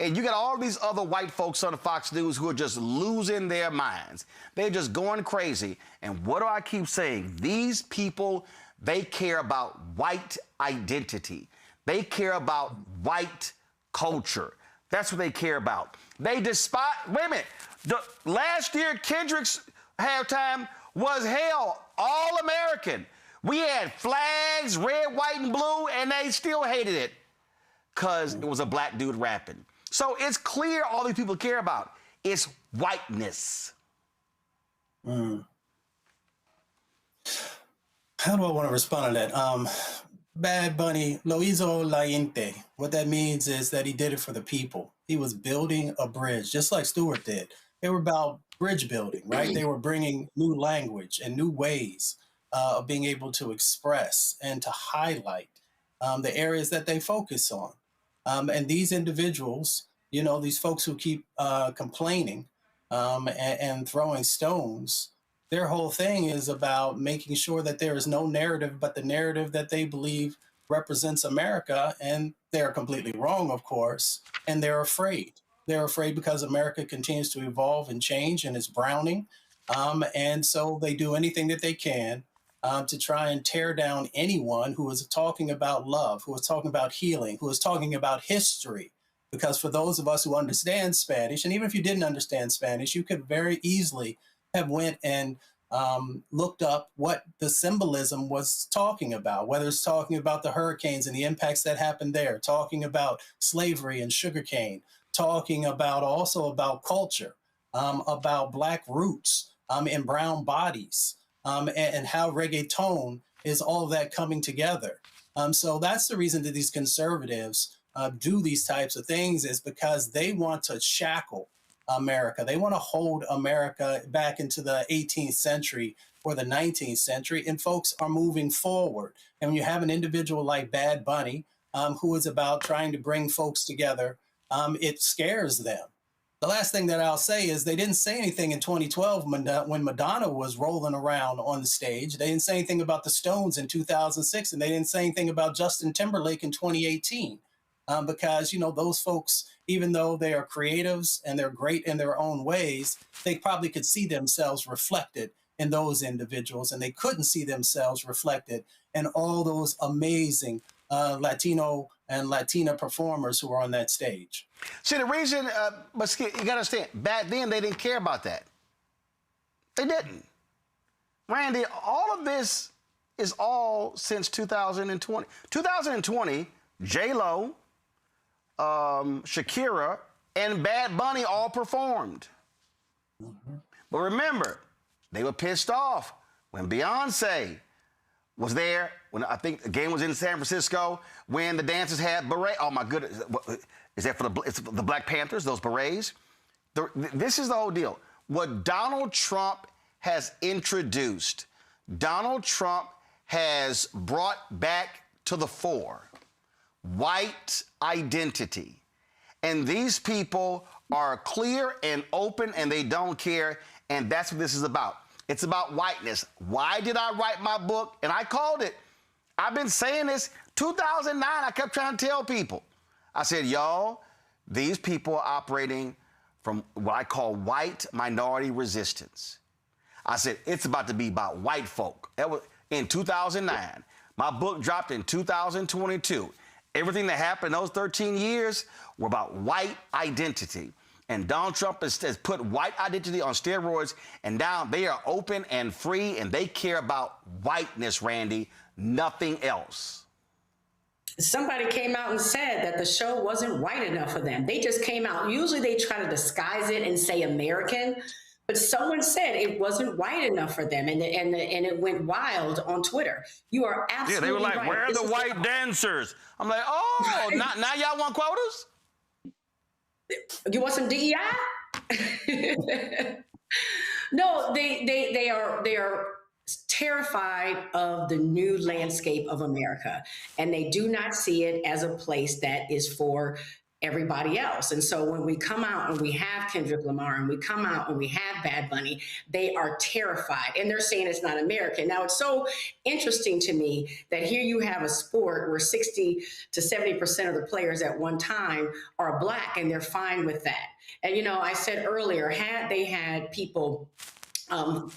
And you got all these other white folks on Fox News who are just losing their minds. They're just going crazy. And what do I keep saying? These people, they care about white identity. They care about white culture. That's what they care about. They despise, wait a minute, last year Kendrick's halftime was hell, all American. We had flags, red, white, and blue, and they still hated it because it was a black dude rapping. So it's clear all these people care about is whiteness. How do I want to respond to that? Bad Bunny, lo hizo la gente. What that means is that he did it for the people. He was building a bridge, just like Stewart did. They were about bridge building, right? They were bringing new language and new ways of being able to express and to highlight the areas that they focus on. And these individuals, these folks who keep complaining and throwing stones, their whole thing is about making sure that there is no narrative but the narrative that they believe represents America. And they're completely wrong, of course, and they're afraid. They're afraid because America continues to evolve and change and is browning. And so they do anything that they can to try and tear down anyone who is talking about love, who is talking about healing, who is talking about history. Because for those of us who understand Spanish, and even if you didn't understand Spanish, you could very easily have went and looked up what the symbolism was talking about, whether it's talking about the hurricanes and the impacts that happened there, talking about slavery and sugarcane, talking about also about culture, about Black roots and brown bodies, and how reggaeton is all of that coming together. So that's the reason that these conservatives do these types of things, is because they want to shackle America. They want to hold America back into the 18th century or the 19th century, and folks are moving forward. And when you have an individual like Bad Bunny, who is about trying to bring folks together, it scares them. The last thing that I'll say is they didn't say anything in 2012 when Madonna was rolling around on the stage. They didn't say anything about the Stones in 2006, and they didn't say anything about Justin Timberlake in 2018. Because, those folks, even though they are creatives and they're great in their own ways, they probably could see themselves reflected in those individuals, and they couldn't see themselves reflected in all those amazing Latino and Latina performers who were on that stage. See, the reason, but you got to understand, back then they didn't care about that. They didn't. Randy, all of this is all since 2020. 2020, J-Lo, Shakira, and Bad Bunny all performed. But remember, they were pissed off when Beyonce was there, when I think the game was in San Francisco, when the dancers had berets. Oh, my goodness. Is that for the Black Panthers, those berets? This is the whole deal. What Donald Trump has introduced, Donald Trump has brought back to the fore white identity. And these people are clear and open, and they don't care, and that's what this is about. It's about whiteness. Why did I write my book? And I called it. I've been saying this. 2009, I kept trying to tell people. I said, y'all, these people are operating from what I call white minority resistance. I said, it's about to be about white folk. That was in 2009. My book dropped in 2022. Everything that happened in those 13 years were about white identity. And Donald Trump has put white identity on steroids, and now they are open and free, and they care about whiteness, Randy, nothing else. Somebody came out and said that the show wasn't white enough for them. They just came out. Usually they try to disguise it and say American, but someone said it wasn't white enough for them, and it went wild on Twitter. You are absolutely right. Yeah, they were like, right. where are the white dancers? I'm like, oh, now y'all want quotas? You want some DEI? No, they are terrified of the new landscape of America, and they do not see it as a place that is for everybody else. And so when we come out and we have Kendrick Lamar and we come out and we have Bad Bunny, they are terrified, and they're saying it's not American. Now, it's so interesting to me that here you have a sport where 60 to 70% of the players at one time are Black, and they're fine with that. And, you know, I said earlier, had they had people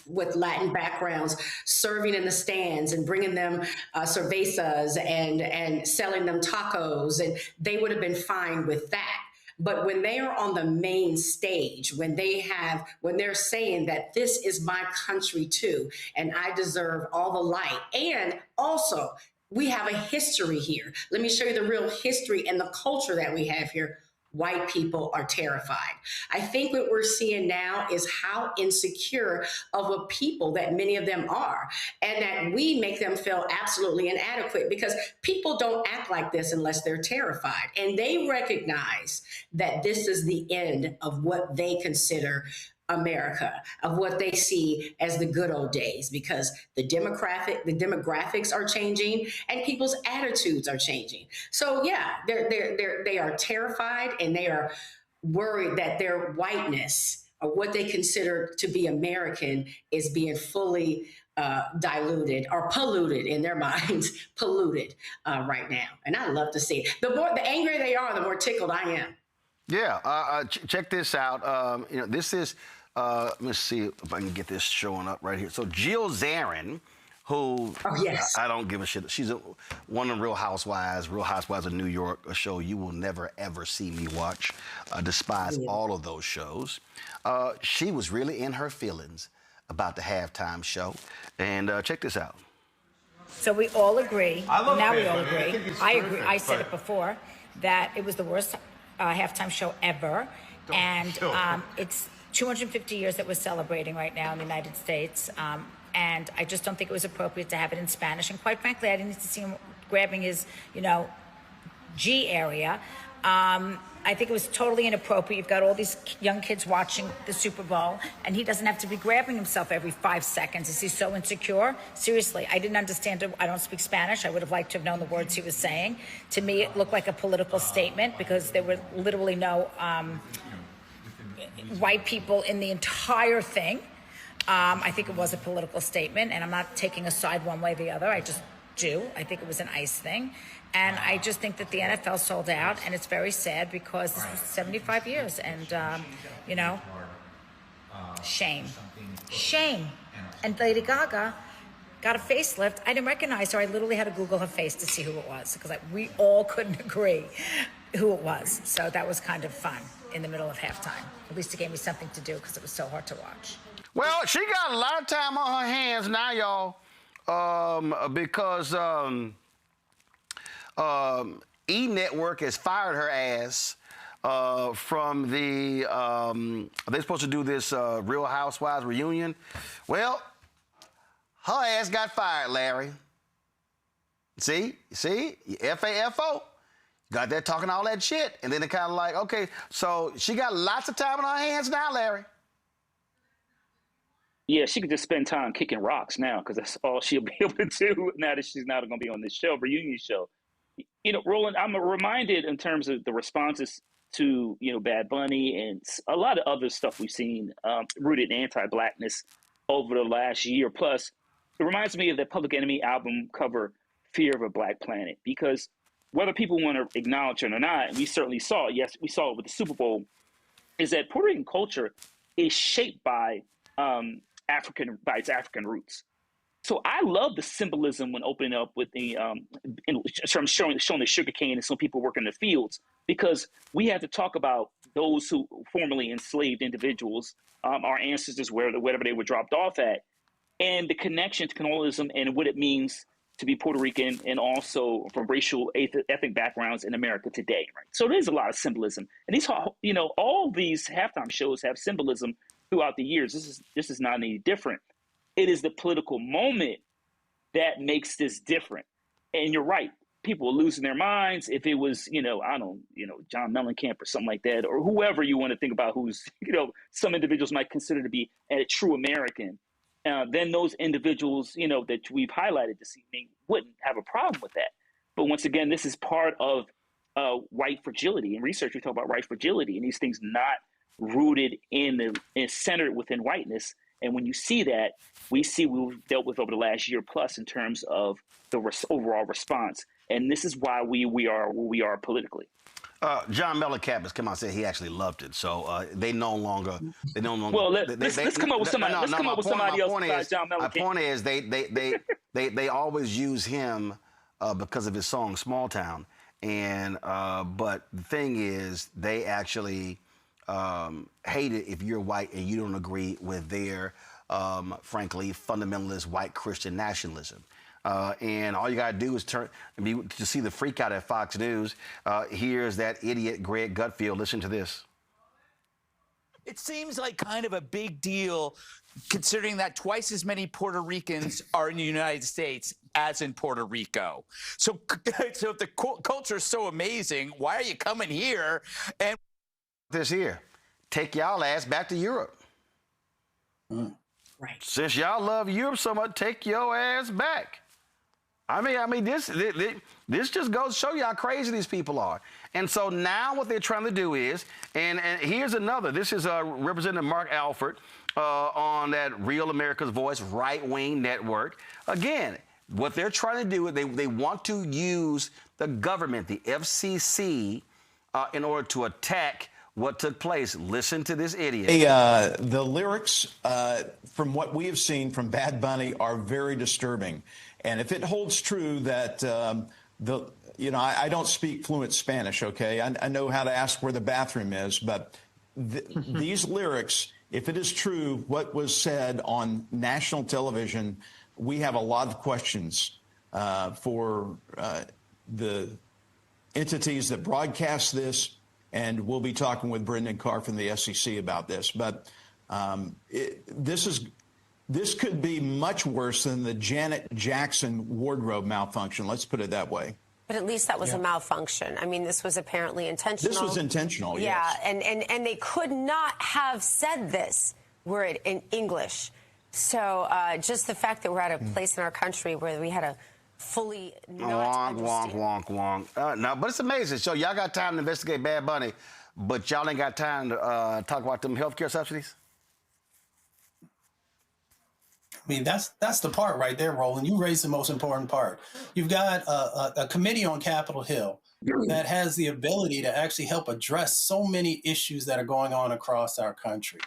with Latin backgrounds serving in the stands and bringing them cervezas and selling them tacos, and they would have been fine with that. But when they are on the main stage, when they're saying that this is my country too, and I deserve all the light, and also we have a history here. Let me show you the real history and the culture that we have here. White people are terrified. I think what we're seeing now is how insecure of a people that many of them are, and that we make them feel absolutely inadequate, because people don't act like this unless they're terrified. And they recognize that this is the end of what they consider America, of what they see as the good old days, because the demographics are changing and people's attitudes are changing. So yeah, they are terrified, and they are worried that their whiteness, or what they consider to be American, is being fully diluted or polluted in their minds, right now. And I love to see it. The angrier they are, the more tickled I am. Yeah, check this out. This is, let me see if I can get this showing up right here. So Jill Zarin, who I don't give a shit. She's one of Real Housewives of New York, a show you will never, ever see me watch. I despise all of those shows. She was really in her feelings about the halftime show. And check this out. So we all agree. We all agree. I agree. I said it before that it was the worst halftime show ever, and it's 250 years that we're celebrating right now in the United States, and I just don't think it was appropriate to have it in Spanish. And quite frankly, I didn't need to see him grabbing his, G area. I think it was totally inappropriate. You've got all these young kids watching the Super Bowl, and he doesn't have to be grabbing himself every 5 seconds. Is he so insecure? Seriously, I didn't understand it. I don't speak Spanish. I would have liked to have known the words he was saying. To me, it looked like a political statement, because there were literally no white people in the entire thing. I think it was a political statement, and I'm not taking a side one way or the other. I just do. I think it was an ICE thing. And I just think that the NFL sold out, and it's very sad, because this was 75 years, and, shame. Shame. And Lady Gaga got a facelift. I didn't recognize her. I literally had to Google her face to see who it was, because we all couldn't agree who it was. So that was kind of fun in the middle of halftime. At least it gave me something to do, because it was so hard to watch. Well, she got a lot of time on her hands now, y'all, because E-Network has fired her ass from the, are they supposed to do this Real Housewives reunion? Well, her ass got fired, Larry. See, F-A-F-O. Got there talking all that shit. And then it kind of like, okay, so she got lots of time on her hands now, Larry. Yeah, she could just spend time kicking rocks now, because that's all she'll be able to do now that she's not going to be on this show, reunion show. Roland, I'm reminded in terms of the responses to, Bad Bunny and a lot of other stuff we've seen rooted in anti-Blackness over the last year plus. It reminds me of the Public Enemy album cover fear of a black planet, because whether people want to acknowledge it or not, and we certainly saw, yes, we saw it with the Super Bowl, is that Puerto Rican culture is shaped by its African roots. So I love the symbolism when opening up with the showing the sugarcane and some people working in the fields, because we have to talk about those who formerly enslaved individuals, our ancestors, wherever they were dropped off at, and the connection to colonialism and what it means to be Puerto Rican and also from racial ethnic backgrounds in America today. Right. So there's a lot of symbolism, and these, all these halftime shows have symbolism throughout the years. This is not any different. It is the political moment that makes this different. And you're right. People are losing their minds. If it was, John Mellencamp or something like that, or whoever you want to think about who's, some individuals might consider to be a true American, then those individuals, that we've highlighted this evening wouldn't have a problem with that. But once again, this is part of white fragility. In research, we talk about white fragility and these things not rooted and centered within whiteness. And when you see that, we see what we've dealt with over the last year plus in terms of the overall response. And this is why we are where we are politically. John Mellencamp has come out and said he actually loved it. So they no longer. Well, let's come up with somebody. Let's come up with somebody else besides John Mellencamp. My point is they always use him because of his song "Small Town," and but the thing is they actually hate it if you're white and you don't agree with their, frankly, fundamentalist white Christian nationalism. And all you got to do is to see the freak out at Fox News. Here's that idiot Greg Gutfield. Listen to this. It seems like kind of a big deal considering that twice as many Puerto Ricans are in the United States as in Puerto Rico. So if the culture is so amazing, why are you coming here? And this here, take y'all ass back to Europe. Right. Since y'all love Europe so much, take your ass back. I mean, this just goes to show you how crazy these people are. And so now what they're trying to do is, and here's another. This is Representative Mark Alford on that Real America's Voice right-wing network. Again, what they're trying to do is they want to use the government, the FCC, in order to attack what took place. Listen to this idiot. The lyrics, from what we have seen from Bad Bunny, are very disturbing. And if it holds true that I don't speak fluent Spanish, okay? I know how to ask where the bathroom is, but these lyrics, if it is true what was said on national television, we have a lot of questions for the entities that broadcast this. And we'll be talking with Brendan Carr from the SEC about this. But this could be much worse than the Janet Jackson wardrobe malfunction. Let's put it that way. But at least that was a malfunction. I mean, this was apparently intentional. This was intentional, yes. Yeah, and they could not have said this were it in English. So just the fact that we're at a place in our country where we had a fully not wonk. No, but it's amazing. So y'all got time to investigate Bad Bunny, but y'all ain't got time to talk about them healthcare subsidies? I mean, that's the part right there, Roland. You raised the most important part. You've got a committee on Capitol Hill that has the ability to actually help address so many issues that are going on across our country.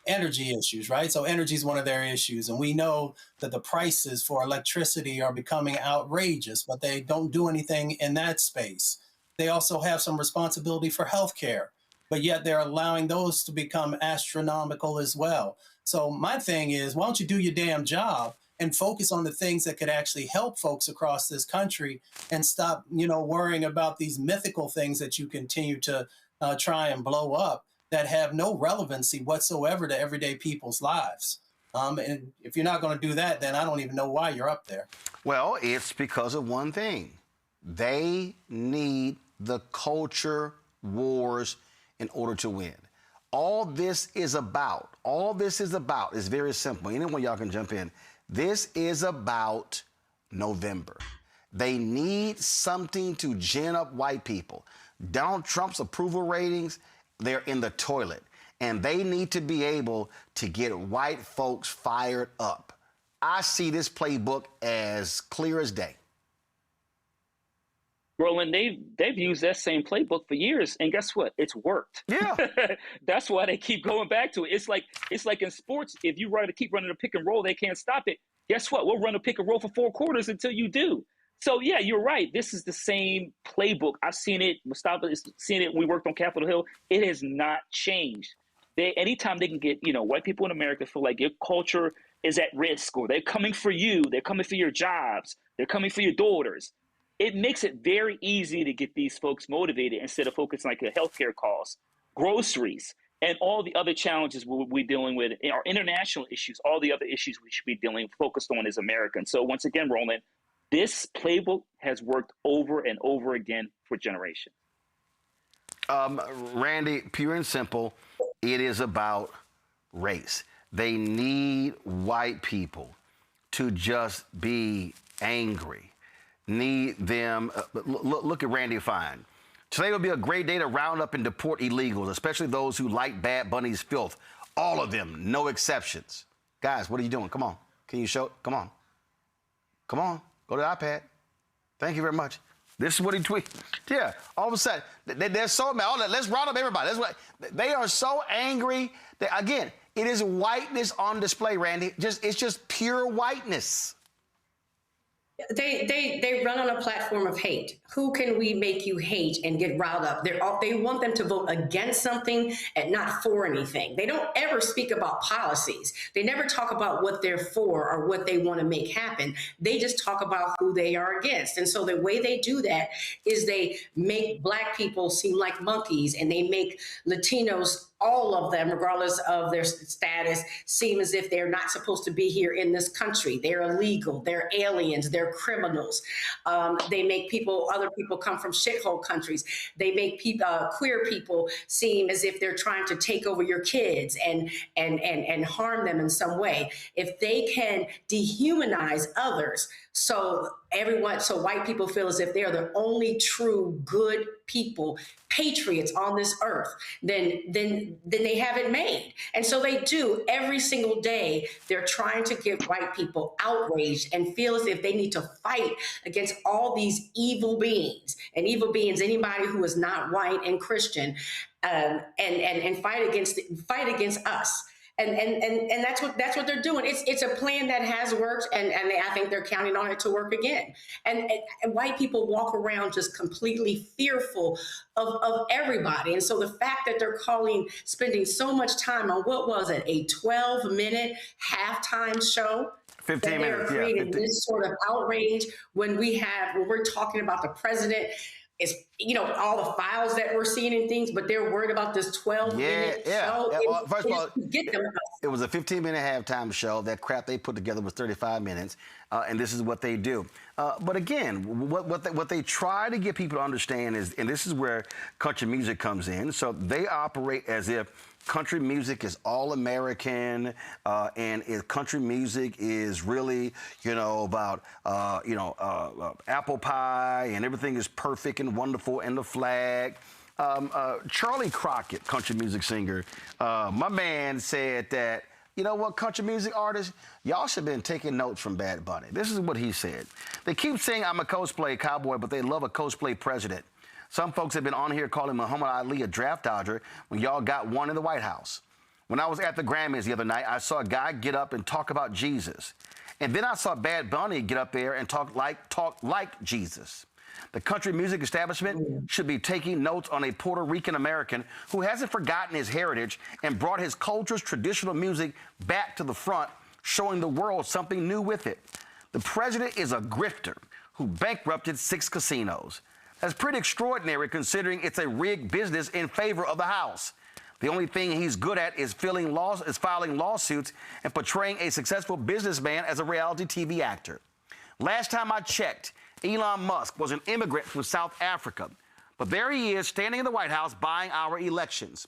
Energy issues, right? So energy is one of their issues. And we know that the prices for electricity are becoming outrageous, but they don't do anything in that space. They also have some responsibility for healthcare, but yet they're allowing those to become astronomical as well. So my thing is, why don't you do your damn job and focus on the things that could actually help folks across this country and stop, worrying about these mythical things that you continue to try and blow up that have no relevancy whatsoever to everyday people's lives. And if you're not going to do that, then I don't even know why you're up there. Well, it's because of one thing. They need the culture wars in order to win. All this is about is very simple. Anyone y'all can jump in. This is about November. They need something to gin up white people. Donald Trump's approval ratings, they're in the toilet. And they need to be able to get white folks fired up. I see this playbook as clear as day. Roland, they've used that same playbook for years, and guess what? It's worked. Yeah. That's why they keep going back to it. It's like in sports, if you keep running a pick and roll, they can't stop it. Guess what? We'll run a pick and roll for 4 quarters until you do. So yeah, you're right. This is the same playbook. I've seen it. Mustafa has seen it. We worked on Capitol Hill. It has not changed. Anytime they can get, white people in America feel like your culture is at risk, or they're coming for you, they're coming for your jobs, they're coming for your daughters. It makes it very easy to get these folks motivated instead of focusing like healthcare costs, groceries, and all the other challenges we're dealing with, our international issues, all the other issues we should be focused on as Americans. So once again, Roland, this playbook has worked over and over again for generations. Randy, pure and simple, it is about race. They need white people to just be angry. Need them. Look at Randy Fine. Today will be a great day to round up and deport illegals, especially those who like Bad Bunny's filth. All of them, no exceptions. Guys, what are you doing? Come on. Can you show? Come on. Come on. Go to the iPad. Thank you very much. This is what he tweeted. Yeah, all of a sudden, they're so mad. Let's round up everybody. They are so angry that, again, it is whiteness on display, Randy. It's just pure whiteness. They run on a platform of hate. Who can we make you hate and get riled up? They want them to vote against something and not for anything. They don't ever speak about policies. They never talk about what they're for or what they want to make happen. They just talk about who they are against. And so the way they do that is they make Black people seem like monkeys, and they make Latinos, all of them, regardless of their status, seem as if they're not supposed to be here in this country. They're illegal. They're aliens. They're criminals. They make other people come from shithole countries. They make queer people seem as if they're trying to take over your kids and harm them in some way. If they can dehumanize others, so white people feel as if they are the only true good people, patriots on this earth, then they have it made. And so they do every single day. They're trying to get white people outraged and feel as if they need to fight against all these evil beings. And evil beings, anybody who is not white and Christian, and fight against us. And that's what they're doing. It's a plan that has worked, and I think they're counting on it to work again. And white people walk around just completely fearful of everybody. And so the fact that they're spending so much time on, what was it, a 12-minute halftime show? 15 minutes, they're creating this sort of outrage when we're talking about the president. It's, all the files that we're seeing and things, but they're worried about this 12-minute show. Well, first of all, it was a 15-minute halftime show. That crap they put together was 35 minutes, and this is what they do. But again, what they try to get people to understand is, and this is where country music comes in, so they operate as if country music is all American, and country music is really, about, apple pie, and everything is perfect and wonderful, and the flag. Charlie Crockett, country music singer, my man said that, you know what, country music artists, y'all should have been taking notes from Bad Bunny. This is what he said. They keep saying I'm a cosplay cowboy, but they love a cosplay president. Some folks have been on here calling Muhammad Ali a draft dodger when y'all got one in the White House. When I was at the Grammys the other night, I saw a guy get up and talk about Jesus. And then I saw Bad Bunny get up there and talk like Jesus. The country music establishment should be taking notes on a Puerto Rican American who hasn't forgotten his heritage and brought his culture's traditional music back to the front, showing the world something new with it. The president is a grifter who bankrupted 6 casinos. That's pretty extraordinary considering it's a rigged business in favor of the House. The only thing he's good at is filing lawsuits and portraying a successful businessman as a reality TV actor. Last time I checked, Elon Musk was an immigrant from South Africa, but there he is standing in the White House buying our elections.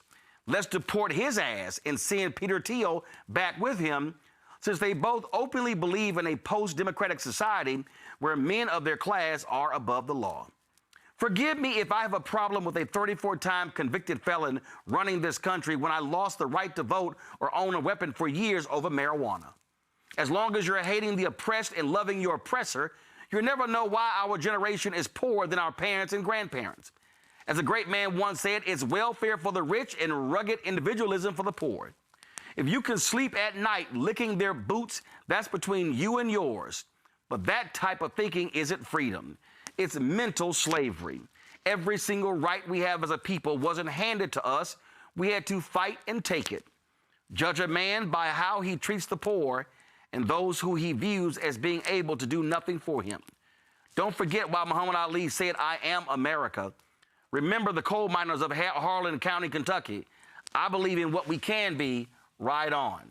Let's deport his ass and send Peter Thiel back with him, since they both openly believe in a post-democratic society where men of their class are above the law. Forgive me if I have a problem with a 34-time convicted felon running this country when I lost the right to vote or own a weapon for years over marijuana. As long as you're hating the oppressed and loving your oppressor, You'll never know why our generation is poorer than our parents and grandparents. As a great man once said, it's welfare for the rich and rugged individualism for the poor. If you can sleep at night licking their boots, that's between you and yours. But that type of thinking isn't freedom. It's mental slavery. Every single right we have as a people wasn't handed to us. We had to fight and take it. Judge a man by how he treats the poor and those who he views as being able to do nothing for him. Don't forget why Muhammad Ali said, "I am America." Remember the coal miners of Harlan County, Kentucky. I believe in what we can be. Right on.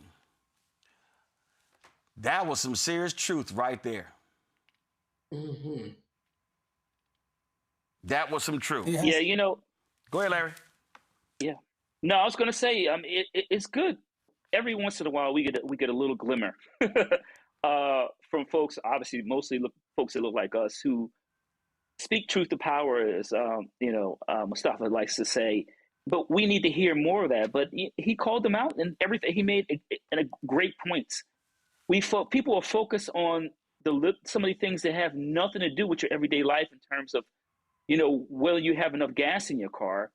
That was some serious truth right there. Mm-hmm. That was some truth. Yeah, you know. Go ahead, Larry. Yeah. No, I was going to say, it's good. Every once in a while, we get a little glimmer from folks. Obviously, mostly folks that look like us who speak truth to power, as Mustafa likes to say. But we need to hear more of that. But he called them out, and everything he made a great points. People are focused on some of the things that have nothing to do with your everyday life in terms of, whether you have enough gas in your car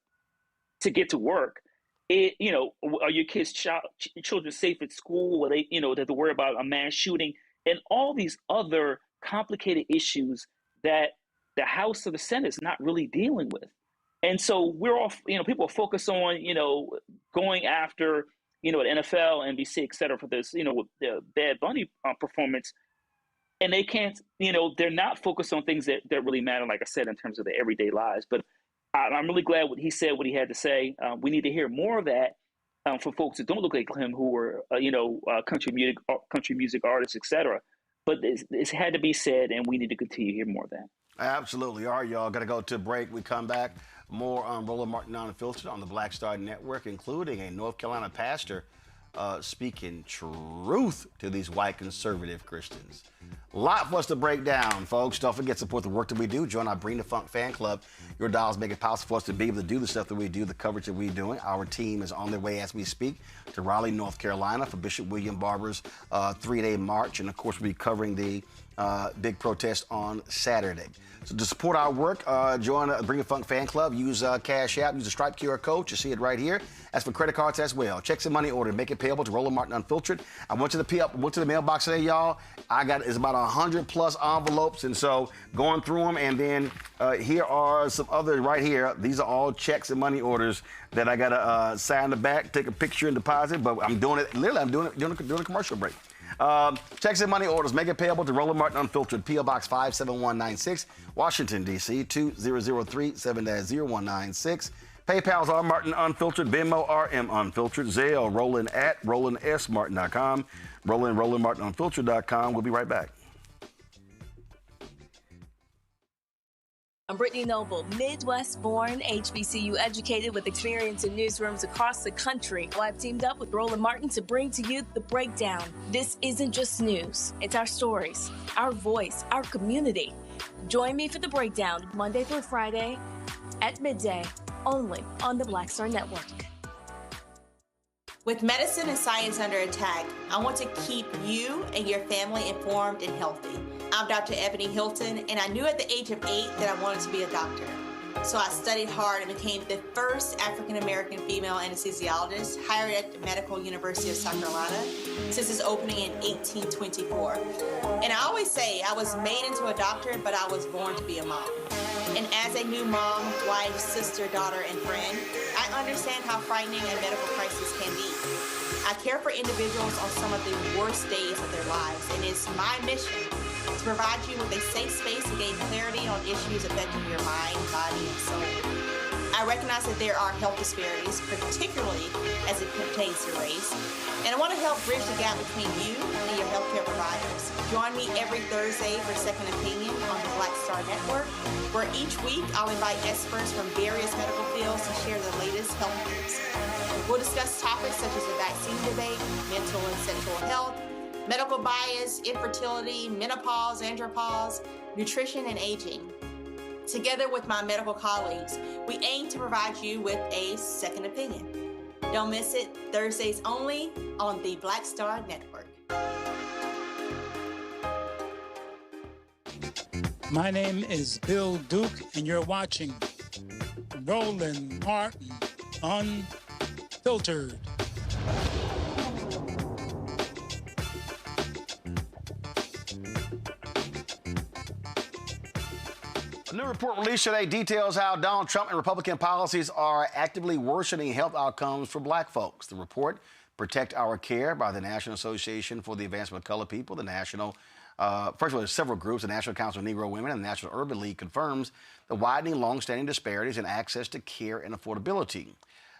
to get to work. Are your children safe at school? Or they have to worry about a mass shooting and all these other complicated issues that the House or the Senate is not really dealing with. And so we're all, people are focused on, going after, the NFL, NBC, et cetera, for this, the Bad Bunny performance. And they can't, they're not focused on things that really matter, like I said, in terms of their everyday lives. But I'm really glad what he said, what he had to say. We need to hear more of that for folks that don't look like him, who were, country music artists, et cetera. But it's had to be said, and we need to continue to hear more of that. Absolutely. All right, y'all. Got to go to a break. We come back. More on Roland Martin Unfiltered on the Blackstar Network, including a North Carolina pastor speaking truth to these white conservative Christians. A lot for us to break down, folks. Don't forget to support the work that we do. Join our Bring the Funk fan club. Your dollars make it possible for us to be able to do the stuff that we do, the coverage that we're doing. Our team is on their way as we speak to Raleigh, North Carolina for Bishop William Barber's 3-day march. And, of course, we'll be covering the big protest on Saturday. So to support our work, join the Bring the Funk fan club. Use Cash App. Use the Stripe QR code. You see it right here. As for credit cards as well. Checks and money order. Make it payable to Roland Martin Unfiltered. I went to the mailbox today, y'all. It's about 100+ envelopes, and so going through them, and then here are some others right here. These are all checks and money orders that I gotta sign the back, take a picture, and deposit. But I'm doing it. Literally, I'm doing a commercial break. Checks and money orders. Make it payable to Roland Martin Unfiltered. P.O. Box 57196, Washington, D.C. 20037 0196. PayPal's R Martin Unfiltered. Venmo RM Unfiltered. Zelle Roland at RolandSMartin.com. RolandMartinUnfiltered.com. We'll be right back. I'm Brittany Noble, Midwest-born, HBCU educated with experience in newsrooms across the country. Well, I've teamed up with Roland Martin to bring to you The Breakdown. This isn't just news. It's our stories, our voice, our community. Join me for The Breakdown, Monday through Friday at midday, only on the Blackstar Network. With medicine and science under attack, I want to keep you and your family informed and healthy. I'm Dr. Ebony Hilton, and I knew at the age of 8 that I wanted to be a doctor. So I studied hard and became the first African-American female anesthesiologist hired at the Medical University of South Carolina since its opening in 1824. And I always say I was made into a doctor, but I was born to be a mom. And as a new mom, wife, sister, daughter, and friend, I understand how frightening a medical crisis can be. I care for individuals on some of the worst days of their lives, and it's my mission to provide you with a safe space to gain clarity on issues affecting your mind, body, and soul. I recognize that there are health disparities, particularly as it pertains to race, and I want to help bridge the gap between you and your healthcare providers. Join me every Thursday for Second Opinion on the Blackstar Network, where each week I'll invite experts from various medical fields to share the latest health news. We'll discuss topics such as the vaccine debate, mental and sexual health, medical bias, infertility, menopause, andropause, nutrition, and aging. Together with my medical colleagues, we aim to provide you with a second opinion. Don't miss it, Thursdays only on the Blackstar Network. My name is Bill Duke, and you're watching Roland Martin Unfiltered. A new report released today details how Donald Trump and Republican policies are actively worsening health outcomes for black folks. The report, Protect Our Care, by the National Association for the Advancement of Colored People, the National, first of all, there's several groups, the National Council of Negro Women and the National Urban League, confirms the widening long-standing disparities in access to care and affordability.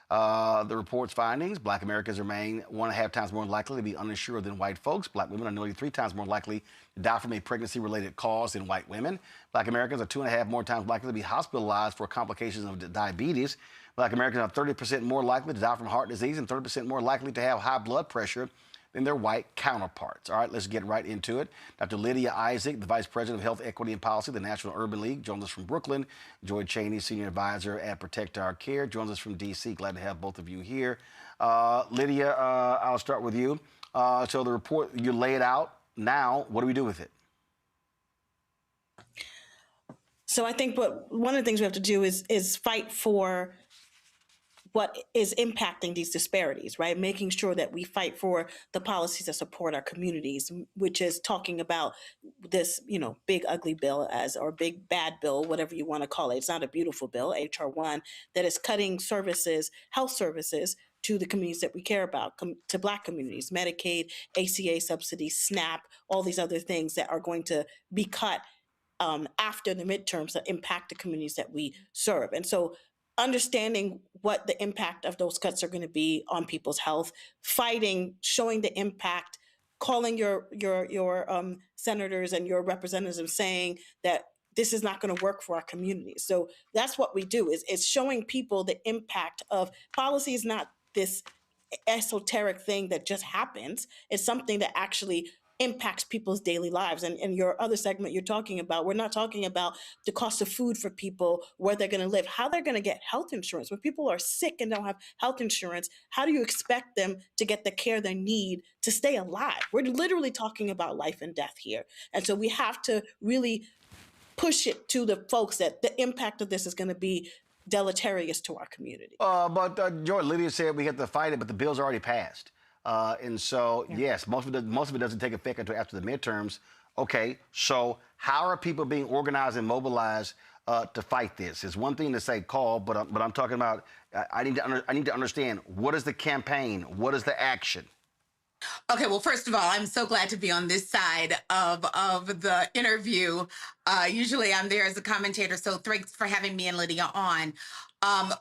The report's findings: black Americans remain 1.5 times more likely to be uninsured than white folks. Black women are nearly 3 times more likely to die from a pregnancy-related cause than white women. Black Americans are 2.5 more times likely to be hospitalized for complications of diabetes. Black Americans are 30% more likely to die from heart disease and 30% more likely to have high blood pressure than their white counterparts. All right, let's get right into it. Dr. Lydia Isaac, the Vice President of Health Equity and Policy, the National Urban League, joins us from Brooklyn. Joy Cheney, Senior Advisor at Protect Our Care, joins us from D.C. Glad to have both of you here. Lydia, I'll start with you. So the report, you lay it out. Now, what do we do with it? So I think one of the things we have to do is fight for what is impacting these disparities, right? Making sure that we fight for the policies that support our communities, which is talking about this, big ugly bill or big bad bill, whatever you want to call it. It's not a beautiful bill, H.R. 1, that is cutting services, health services, to the communities that we care about, to Black communities, Medicaid, ACA subsidies, SNAP, all these other things that are going to be cut after the midterms that impact the communities that we serve. And so understanding what the impact of those cuts are going to be on people's health, fighting, showing the impact, calling your senators and your representatives and saying that this is not going to work for our communities. So that's what we do, is showing people the impact of policy. Is not this esoteric thing that just happens. It's something that actually impacts people's daily lives. And your other segment you're talking about, we're not talking about the cost of food for people, where they're going to live, how they're going to get health insurance. When people are sick and don't have health insurance, how do you expect them to get the care they need to stay alive? We're literally talking about life and death here. And so we have to really push it to the folks that the impact of this is going to be deleterious to our community. But Joy, Lydia said we have to fight it, but the bill's already passed. And so, yes, most of it doesn't take effect until after the midterms. Okay, so how are people being organized and mobilized to fight this? It's one thing to say call, but I'm talking about I need to understand, what is the campaign? What is the action? Okay, well, first of all, I'm so glad to be on this side of the interview. Usually I'm there as a commentator, so thanks for having me and Lydia on.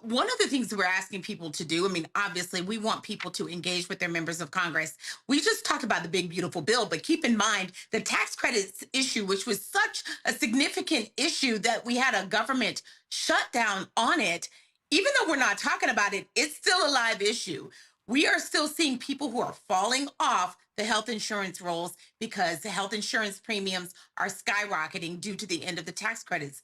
One of the things we're asking people to do, obviously, we want people to engage with their members of Congress. We just talked about the big, beautiful bill, but keep in mind the tax credits issue, which was such a significant issue that we had a government shutdown on it. Even though we're not talking about it, it's still a live issue. We are still seeing people who are falling off the health insurance rolls because the health insurance premiums are skyrocketing due to the end of the tax credits.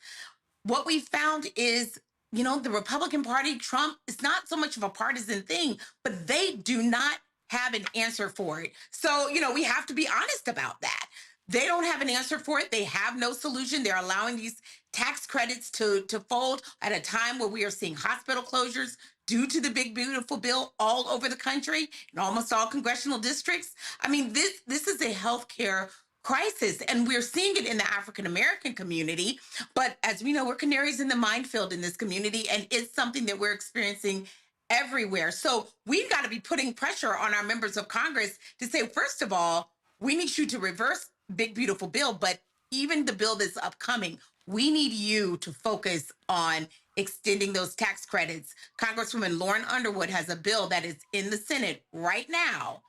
What we found is, the Republican Party, Trump, it's not so much of a partisan thing, but they do not have an answer for it. So, we have to be honest about that. They don't have an answer for it. They have no solution. They're allowing these tax credits to fold at a time where we are seeing hospital closures due to the big, beautiful bill all over the country in almost all congressional districts. This is a healthcare crisis, and we're seeing it in the African-American community. But as we know, we're canaries in the minefield in this community, and it's something that we're experiencing everywhere. So we've got to be putting pressure on our members of Congress to say, first of all, we need you to reverse big, beautiful bill, but even the bill that's upcoming, we need you to focus on extending those tax credits. Congresswoman Lauren Underwood has a bill that is in the Senate right now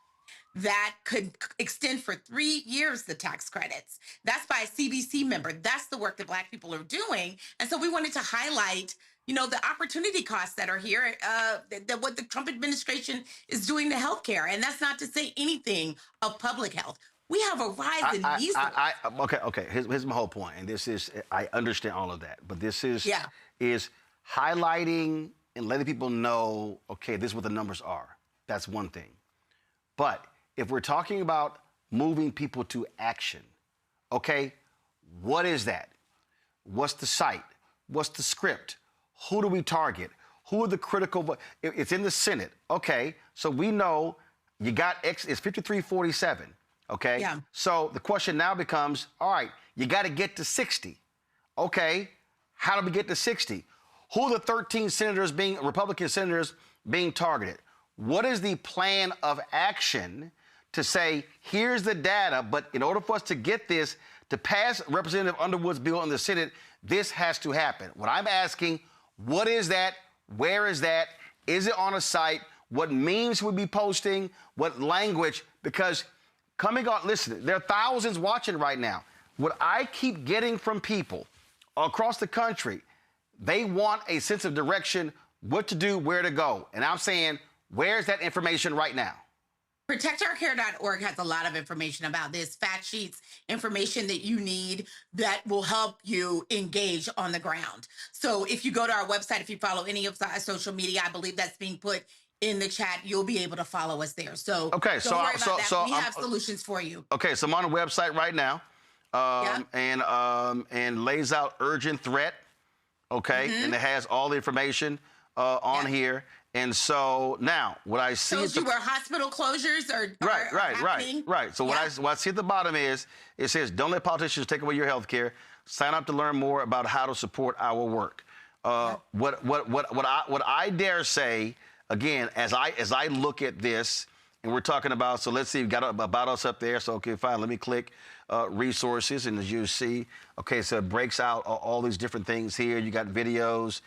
that could extend for 3 years the tax credits. That's by a CBC member. That's the work that Black people are doing. And so we wanted to highlight, the opportunity costs that are here, that what the Trump administration is doing to healthcare. And that's not to say anything of public health. We have a rise in measles. Okay. Here's my whole point, and this is, I understand all of that, but this is highlighting and letting people know, okay, this is what the numbers are. That's one thing. But if we're talking about moving people to action, okay, what is that? What's the site? What's the script? Who do we target? Who are the critical? It's in the Senate. Okay, so we know you got X, it's 53-47. Okay, Yeah. So the question now becomes, all right, you got to get to 60. Okay, how do we get to 60? Who are the 13 senators Republican senators being targeted? What is the plan of action to say, here's the data, but in order for us to get this, to pass Representative Underwood's bill in the Senate, this has to happen. What I'm asking, what is that? Where is that? Is it on a site? What memes would be posting? What language? Because coming on, listen, there are thousands watching right now. What I keep getting from people across the country, they want a sense of direction, what to do, where to go. And I'm saying, where's that information right now? ProtectOurCare.org has a lot of information about this, fact sheets, information that you need that will help you engage on the ground. So if you go to our website, if you follow any of our social media, I believe that's being put in the chat, you'll be able to follow us there. So okay, don't worry about that. We have solutions for you. Okay, so I'm on the website right now, and lays out urgent threat. Okay, and it has all the information on here. And so now, what I see shows you where hospital closures are happening. Right. So what I see at the bottom is it says, "Don't let politicians take away your health care. Sign up to learn more about how to support our work." What I dare say, again, as I look at this, and we're talking about, so let's see, we've got about us up there. So okay, fine. Let me click resources, and as you see, okay, so it breaks out all these different things here. You got videos.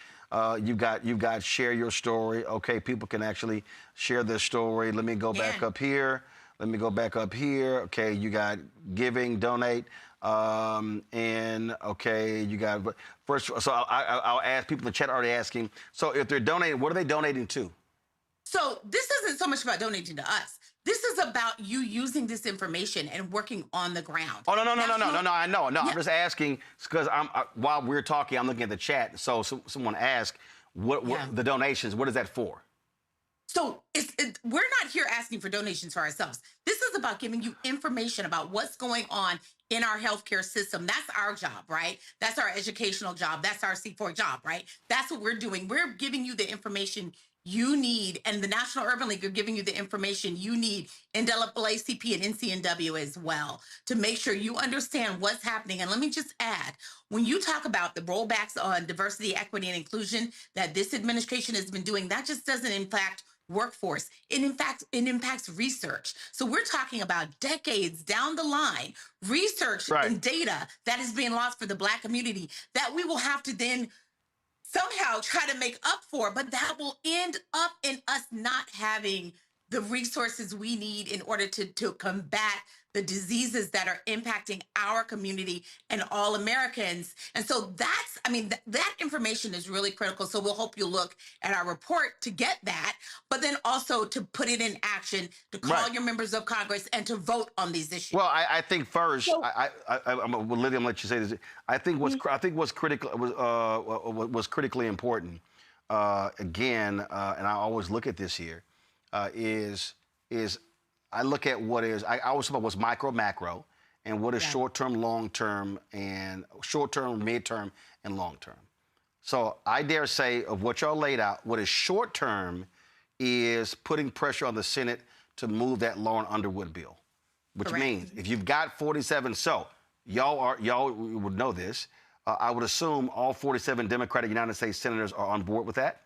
You've got share your story. Okay, people can actually share their story. Let me go back up here. Okay, you got giving, donate, and okay, you got first. So I'll ask people in the chat already asking. So if they're donating, what are they donating to? So this isn't so much about donating to us. This is about you using this information and working on the ground. Oh, no, I know. No, I'm just asking because while we're talking, I'm looking at the chat. So someone asked, what the donations, what is that for? So we're not here asking for donations for ourselves. This is about giving you information about what's going on in our healthcare system. That's our job, right? That's our educational job. That's our C4 job, right? That's what we're doing. We're giving you the information you need, and the National Urban League are giving you the information you need, NAACP and NCNW as well, to make sure you understand what's happening. And let me just add, when you talk about the rollbacks on diversity, equity, and inclusion that this administration has been doing, that just doesn't impact workforce. It impacts research. So we're talking about decades down the line, research and data that is being lost for the Black community that we will have to then somehow try to make up for, but that will end up in us not having the resources we need in order to combat the diseases that are impacting our community and all Americans. And so that's, that information is really critical. So we'll hope you look at our report to get that, but then also to put it in action, to call your members of Congress and to vote on these issues. Well, I think first, Lydia, I'm gonna let you say this. I think what's critical was critically important. Again, and I always look at this here, is I look at I always talk about what's micro, macro, and what is short-term, long-term, and short-term, mid-term, and long-term. So I dare say of what y'all laid out, what is short-term is putting pressure on the Senate to move that Lauren Underwood bill, which means if you've got 47, so y'all would know this, I would assume all 47 Democratic United States senators are on board with that.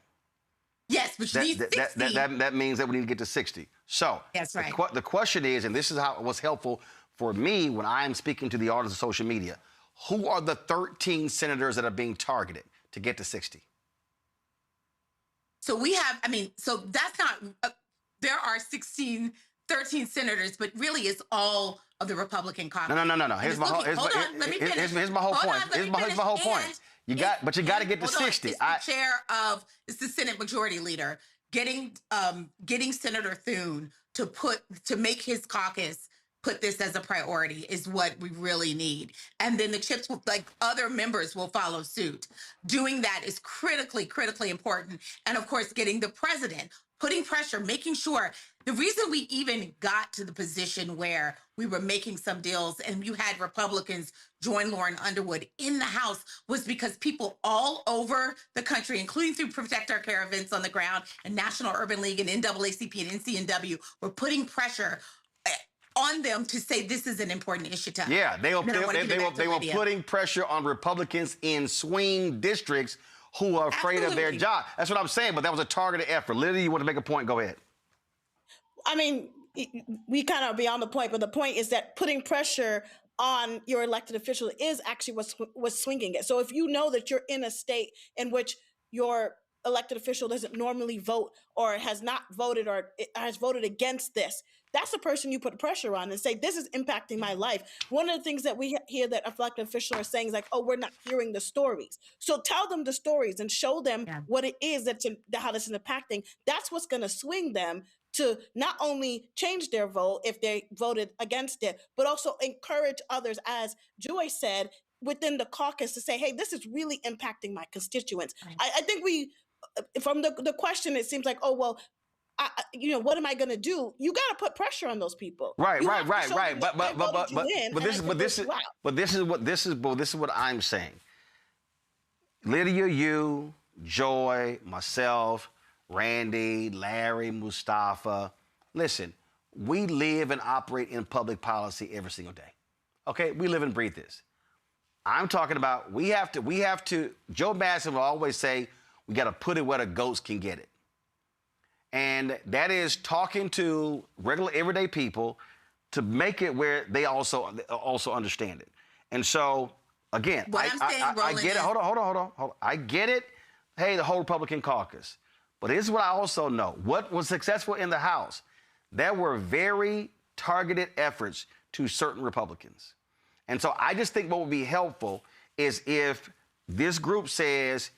Yes, which needs 60. That means that we need to get to 60. So that's right. The question is, and this is how it was helpful for me when I'm speaking to the audience of social media, who are the 13 senators that are being targeted to get to 60? So we have, so that's not, there are 13 senators, but really it's all of the Republican caucus. No. Here's my whole point. Here's my whole point. You got to get to 60. It's the Senate Majority Leader getting Senator Thune to make his caucus put this as a priority is what we really need. And then the chips, other members will follow suit. Doing that is critically important. And of course, getting the president putting pressure, making sure. The reason we even got to the position where we were making some deals and you had Republicans join Lauren Underwood in the House was because people all over the country, including through Protect Our Care events on the ground and National Urban League and NAACP and NCNW, were putting pressure on them to say this is an important issue to us. Yeah, they were Lydia. putting pressure on Republicans in swing districts who are afraid of their job. That's what I'm saying, but that was a targeted effort. Lydia, you want to make a point? Go ahead. I mean, we kind of beyond the point, but the point is that putting pressure on your elected official is actually what's swinging it. So if you know that you're in a state in which your elected official doesn't normally vote or has not voted or has voted against this, that's the person you put pressure on and say, this is impacting my life. One of the things that we hear that elected officials are saying is like, oh, we're not hearing the stories. So tell them the stories and show them what it is how this is impacting. That's what's going to swing them to not only change their vote if they voted against it, but also encourage others, as Joy said, within the caucus to say, hey, this is really impacting my constituents. Right. I think from the question, it seems like, oh, well, what am I going to do? You got to put pressure on those people. Right. But this is what I'm saying. Lydia, you, Joy, myself, Randy, Larry, Mustafa. Listen, we live and operate in public policy every single day. Okay, we live and breathe this. I'm talking about we have to. Joe Manchin will always say we got to put it where the goats can get it. And that is talking to regular, everyday people to make it where they also understand it. And so, again, I get it. Hold on. I get it. Hey, the whole Republican caucus. But here's what I also know. What was successful in the House, there were very targeted efforts to certain Republicans. And so I just think what would be helpful is if this group says,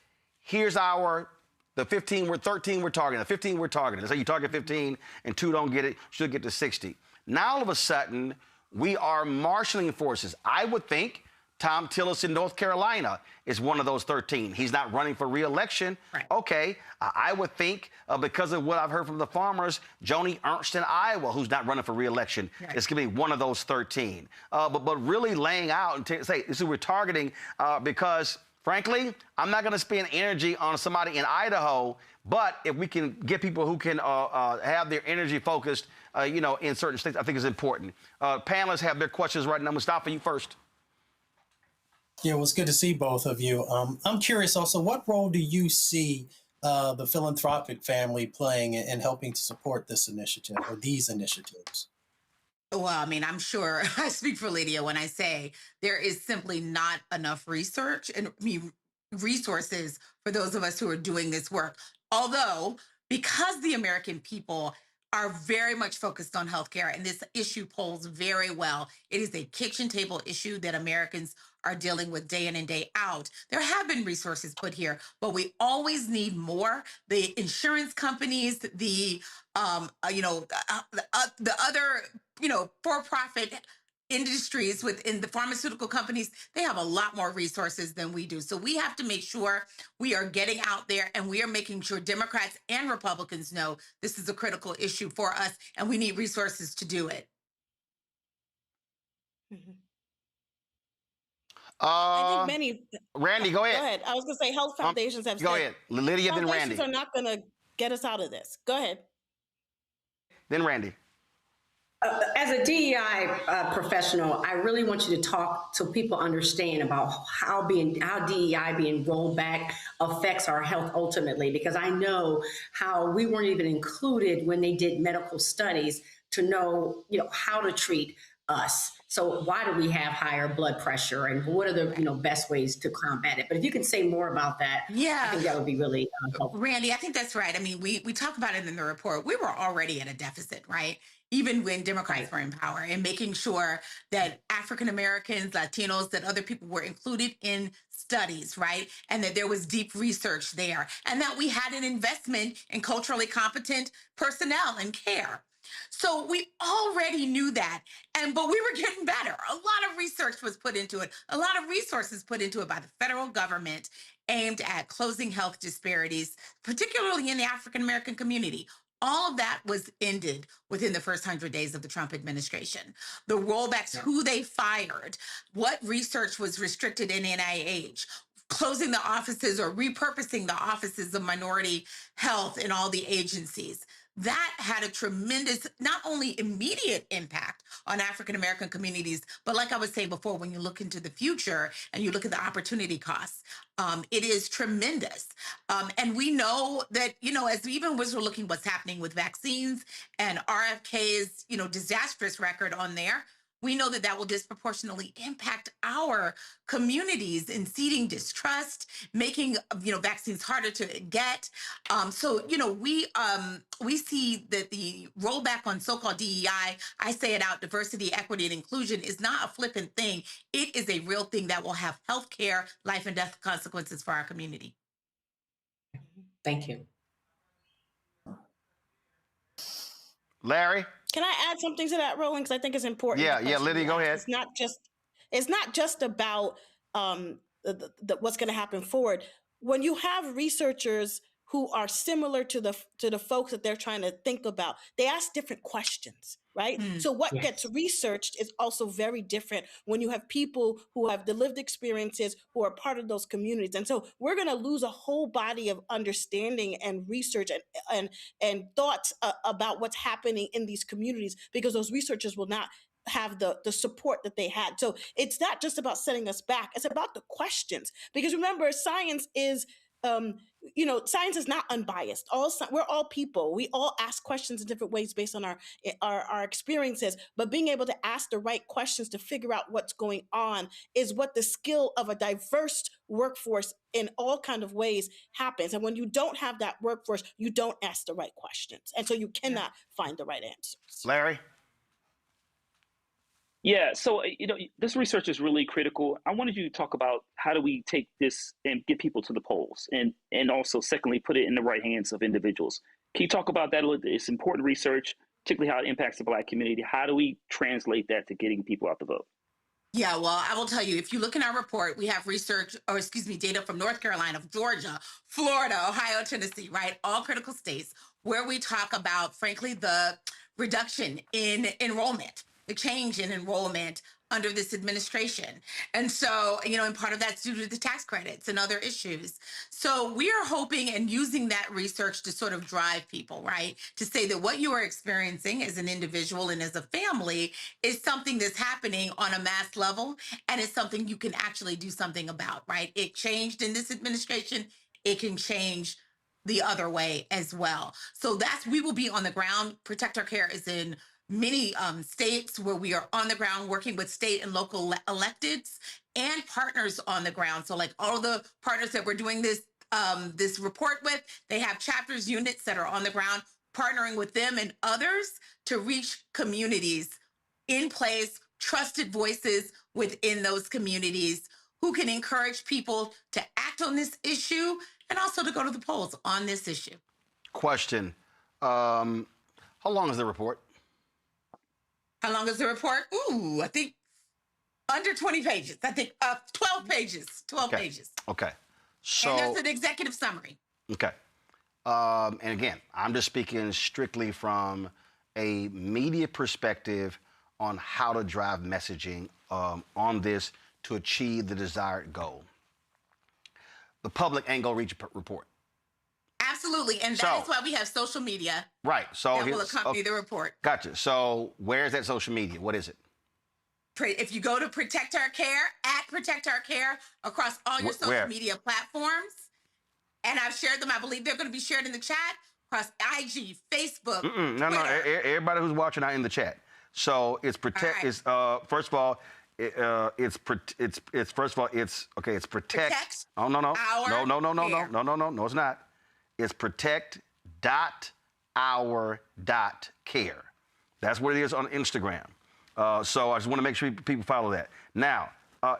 here's the 13 we're targeting, the 15 we're targeting. So you target 15 and 2 don't get it, should get to 60. Now all of a sudden, we are marshaling forces. I would think Tom Tillis in North Carolina is one of those 13. He's not running for re-election. Right. Okay, I would think because of what I've heard from the farmers, Joni Ernst in Iowa, who's not running for re-election, is going to be one of those 13. But really laying out and say, this is we're targeting because, frankly, I'm not going to spend energy on somebody in Idaho, but if we can get people who can have their energy focused, in certain states, I think is important. Panelists have their questions right now. Mustafa, you first. Yeah, well, it's good to see both of you. I'm curious also, what role do you see the philanthropic family playing in helping to support this initiative or these initiatives? Well, I mean, I'm sure I speak for Lydia when I say there is simply not enough research and resources for those of us who are doing this work. Although, because the American people are very much focused on healthcare, and this issue polls very well. It is a kitchen table issue that Americans are dealing with day in and day out. There have been resources put here, but we always need more. The insurance companies, the other, for-profit industries within the pharmaceutical companies, they have a lot more resources than we do. So we have to make sure we are getting out there and we are making sure Democrats and Republicans know this is a critical issue for us and we need resources to do it. Mm-hmm. I think many. Randy, go ahead. Go ahead. I was going to say health foundations have said. Go ahead. Lydia, then Randy. Foundations are not going to get us out of this. Go ahead. Then Randy. As a DEI professional, I really want you to talk so people understand about how DEI being rolled back affects our health ultimately, because I know how we weren't even included when they did medical studies to know, how to treat us. So why do we have higher blood pressure and what are the best ways to combat it? But if you can say more about that, I think that would be really helpful. Randy, I think that's right. I mean, we talk about it in the report. We were already at a deficit, right? Even when Democrats were in power, and making sure that African Americans, Latinos, that other people were included in studies, right? And that there was deep research there, and that we had an investment in culturally competent personnel and care. So we already knew that, but we were getting better. A lot of research was put into it, a lot of resources put into it by the federal government aimed at closing health disparities, particularly in the African American community. All of that was ended within the first 100 days of the Trump administration. The rollbacks, who they fired, what research was restricted in NIH, closing the offices or repurposing the offices of minority health in all the agencies. That had a tremendous, not only immediate impact on African-American communities, but like I was saying before, when you look into the future and you look at the opportunity costs, it is tremendous. And we know that, as even as we're looking what's happening with vaccines and RFK's, disastrous record on there, we know that that will disproportionately impact our communities in seeding distrust, making vaccines harder to get. So we see that the rollback on so-called DEI, I say it out, diversity, equity, and inclusion, is not a flippant thing. It is a real thing that will have healthcare, life and death consequences for our community. Thank you. Larry? Can I add something to that, Roland? Because I think it's important. Yeah, Lydia, go ahead. It's not just about what's going to happen forward. When you have researchers who are similar to the folks that they're trying to think about, they ask different questions, right? So what gets researched is also very different when you have people who have the lived experiences, who are part of those communities. And so we're going to lose a whole body of understanding and research and thoughts about what's happening in these communities, because those researchers will not have the support that they had. So it's not just about setting us back, it's about the questions. Because remember, science is science is not unbiased. We're all people. We all ask questions in different ways based on our experiences. But being able to ask the right questions to figure out what's going on is what the skill of a diverse workforce in all kind of ways happens. And when you don't have that workforce, you don't ask the right questions. And so you cannot find the right answers. Larry? Yeah, so this research is really critical. I wanted you to talk about how do we take this and get people to the polls, and also secondly, put it in the right hands of individuals. Can you talk about that a little bit? It's important research, particularly how it impacts the Black community. How do we translate that to getting people out to vote? Yeah, well, I will tell you, if you look in our report, we have data from North Carolina, Georgia, Florida, Ohio, Tennessee, right? All critical states where we talk about, frankly, the reduction in enrollment, the change in enrollment under this administration. And so, and part of that's due to the tax credits and other issues. So we are hoping and using that research to sort of drive people, right? To say that what you are experiencing as an individual and as a family is something that's happening on a mass level, and it's something you can actually do something about, right? It changed in this administration. It can change the other way as well. So we will be on the ground. Protect Our Care is in many states where we are on the ground working with state and local electeds and partners on the ground. So like all the partners that we're doing this report with, they have chapters, units that are on the ground, partnering with them and others to reach communities in place, trusted voices within those communities who can encourage people to act on this issue and also to go to the polls on this issue. Question. How long is the report? How long is the report? Ooh, I think under 20 pages. I think 12 pages. 12 pages. Okay. So, and there's an executive summary. Okay. And again, I'm just speaking strictly from a media perspective on how to drive messaging on this to achieve the desired goal. The public ain't gonna read your report. Absolutely, and that is why we have social media. Right. So that will accompany the report. Gotcha. So where's that social media? What is it? If you go to Protect Our Care, at Protect Our Care, across all your social media platforms, and I've shared them. I believe they're going to be shared in the chat across IG, Facebook. No. Everybody who's watching out in the chat. So it's protect. Right. It's first of all. It's protect. Oh no. No, it's not. It's protect.our.care. That's what it is on Instagram. So I just want to make sure people follow that. Now,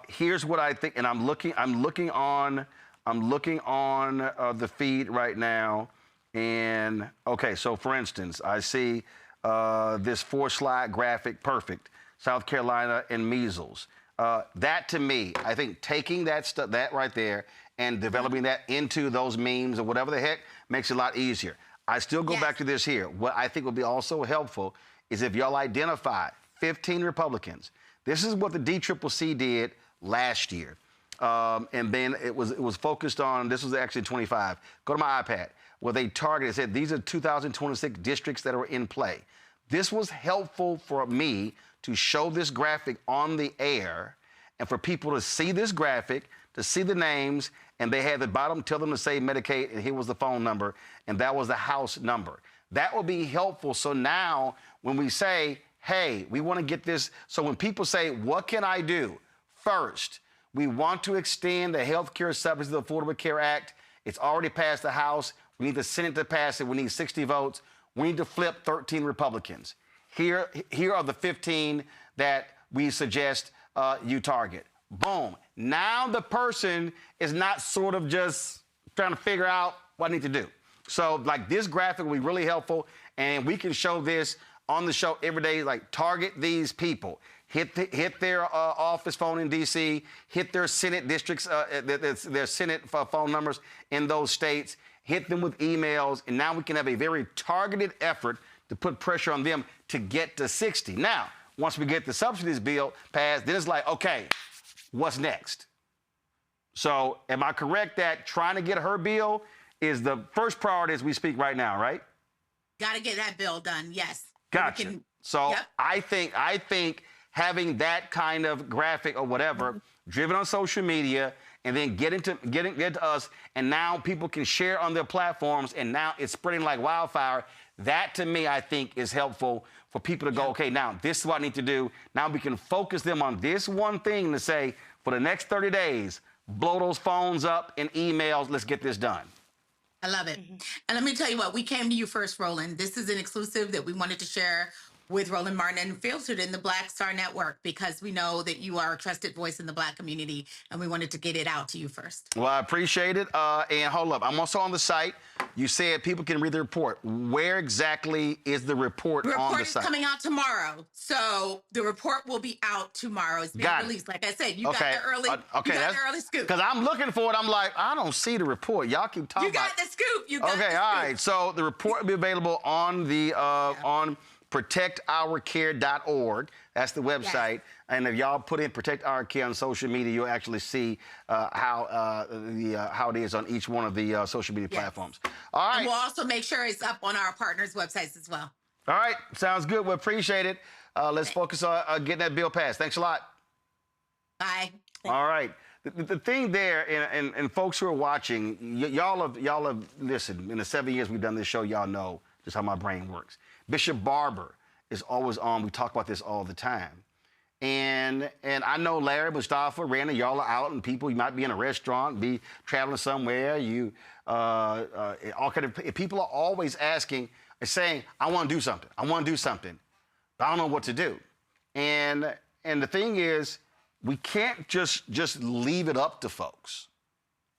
here's what I think, and I'm looking on the feed right now, and okay. So for instance, I see this 4-slide graphic, perfect. South Carolina and measles. That to me, I think taking that right there and developing that into those memes or whatever the heck makes it a lot easier. I still go back to this here. What I think would be also helpful is if y'all identify 15 Republicans. This is what the DCCC did last year. And then it was focused on, this was actually 25. Go to my iPad, where they targeted, said these are 2026 districts that are in play. This was helpful for me to show this graphic on the air and for people to see this graphic, to see the names, and they had the bottom tell them to say Medicaid, and here was the phone number, and that was the house number. That will be helpful. So now when we say, hey, we want to get this, so when people say, what can I do? First, we want to extend the health care subsidies of the Affordable Care Act. It's already passed the House. We need the Senate to pass it. We need 60 votes. We need to flip 13 Republicans. Here are the 15 that we suggest you target. Boom. Now the person is not sort of just trying to figure out what I need to do. So like this graphic will be really helpful, and we can show this on the show every day, like target these people. Hit their office phone in D.C., hit their Senate districts, their Senate phone numbers in those states, hit them with emails, and now we can have a very targeted effort to put pressure on them to get to 60. Now, once we get the subsidies bill passed, then it's like, okay, what's next? So am I correct that trying to get her bill is the first priority as we speak right now, right? Got to get that bill done, yes. Gotcha. So I think having that kind of graphic or whatever driven on social media and then get to us, and now people can share on their platforms, and now it's spreading like wildfire. That to me, I think, is helpful for people to go, okay, now this is what I need to do. Now we can focus them on this one thing to say, for the next 30 days, blow those phones up and emails, let's get this done. I love it. And let me tell you what, we came to you first, Roland. This is an exclusive that we wanted to share with Roland Martin and Filtered in the Blackstar Network, because we know that you are a trusted voice in the Black community, and we wanted to get it out to you first. Well, I appreciate it. And hold up, I'm also on the site. You said people can read the report. Where exactly is the report on the site? The report is coming out tomorrow. So the report will be out tomorrow. It's being released. Like I said, you got the early, you got the early scoop. Because I'm looking for it. I'm like, I don't see the report. Y'all keep talking about it. You got the scoop. You got the scoop. Okay, all right. So the report will be available on the on protectourcare.org. That's the website. Yes. And if y'all put in Protect Our Care on social media, you'll actually see how it is on each one of the social media platforms. All right. And we'll also make sure it's up on our partners' websites as well. All right. Sounds good. We appreciate it. Let's focus on getting that bill passed. Thanks a lot. Bye. All right. The thing there, and folks who are watching, y'all have listened. In the 7 years we've done this show, y'all know just how my brain works. Bishop Barber is always on. We talk about this all the time. And I know Larry, Mustafa, Randy, y'all are out, and people, you might be in a restaurant, be traveling somewhere. All kind of people are always asking, saying, I want to do something. I want to do something, but I don't know what to do. And the thing is, we can't just leave it up to folks,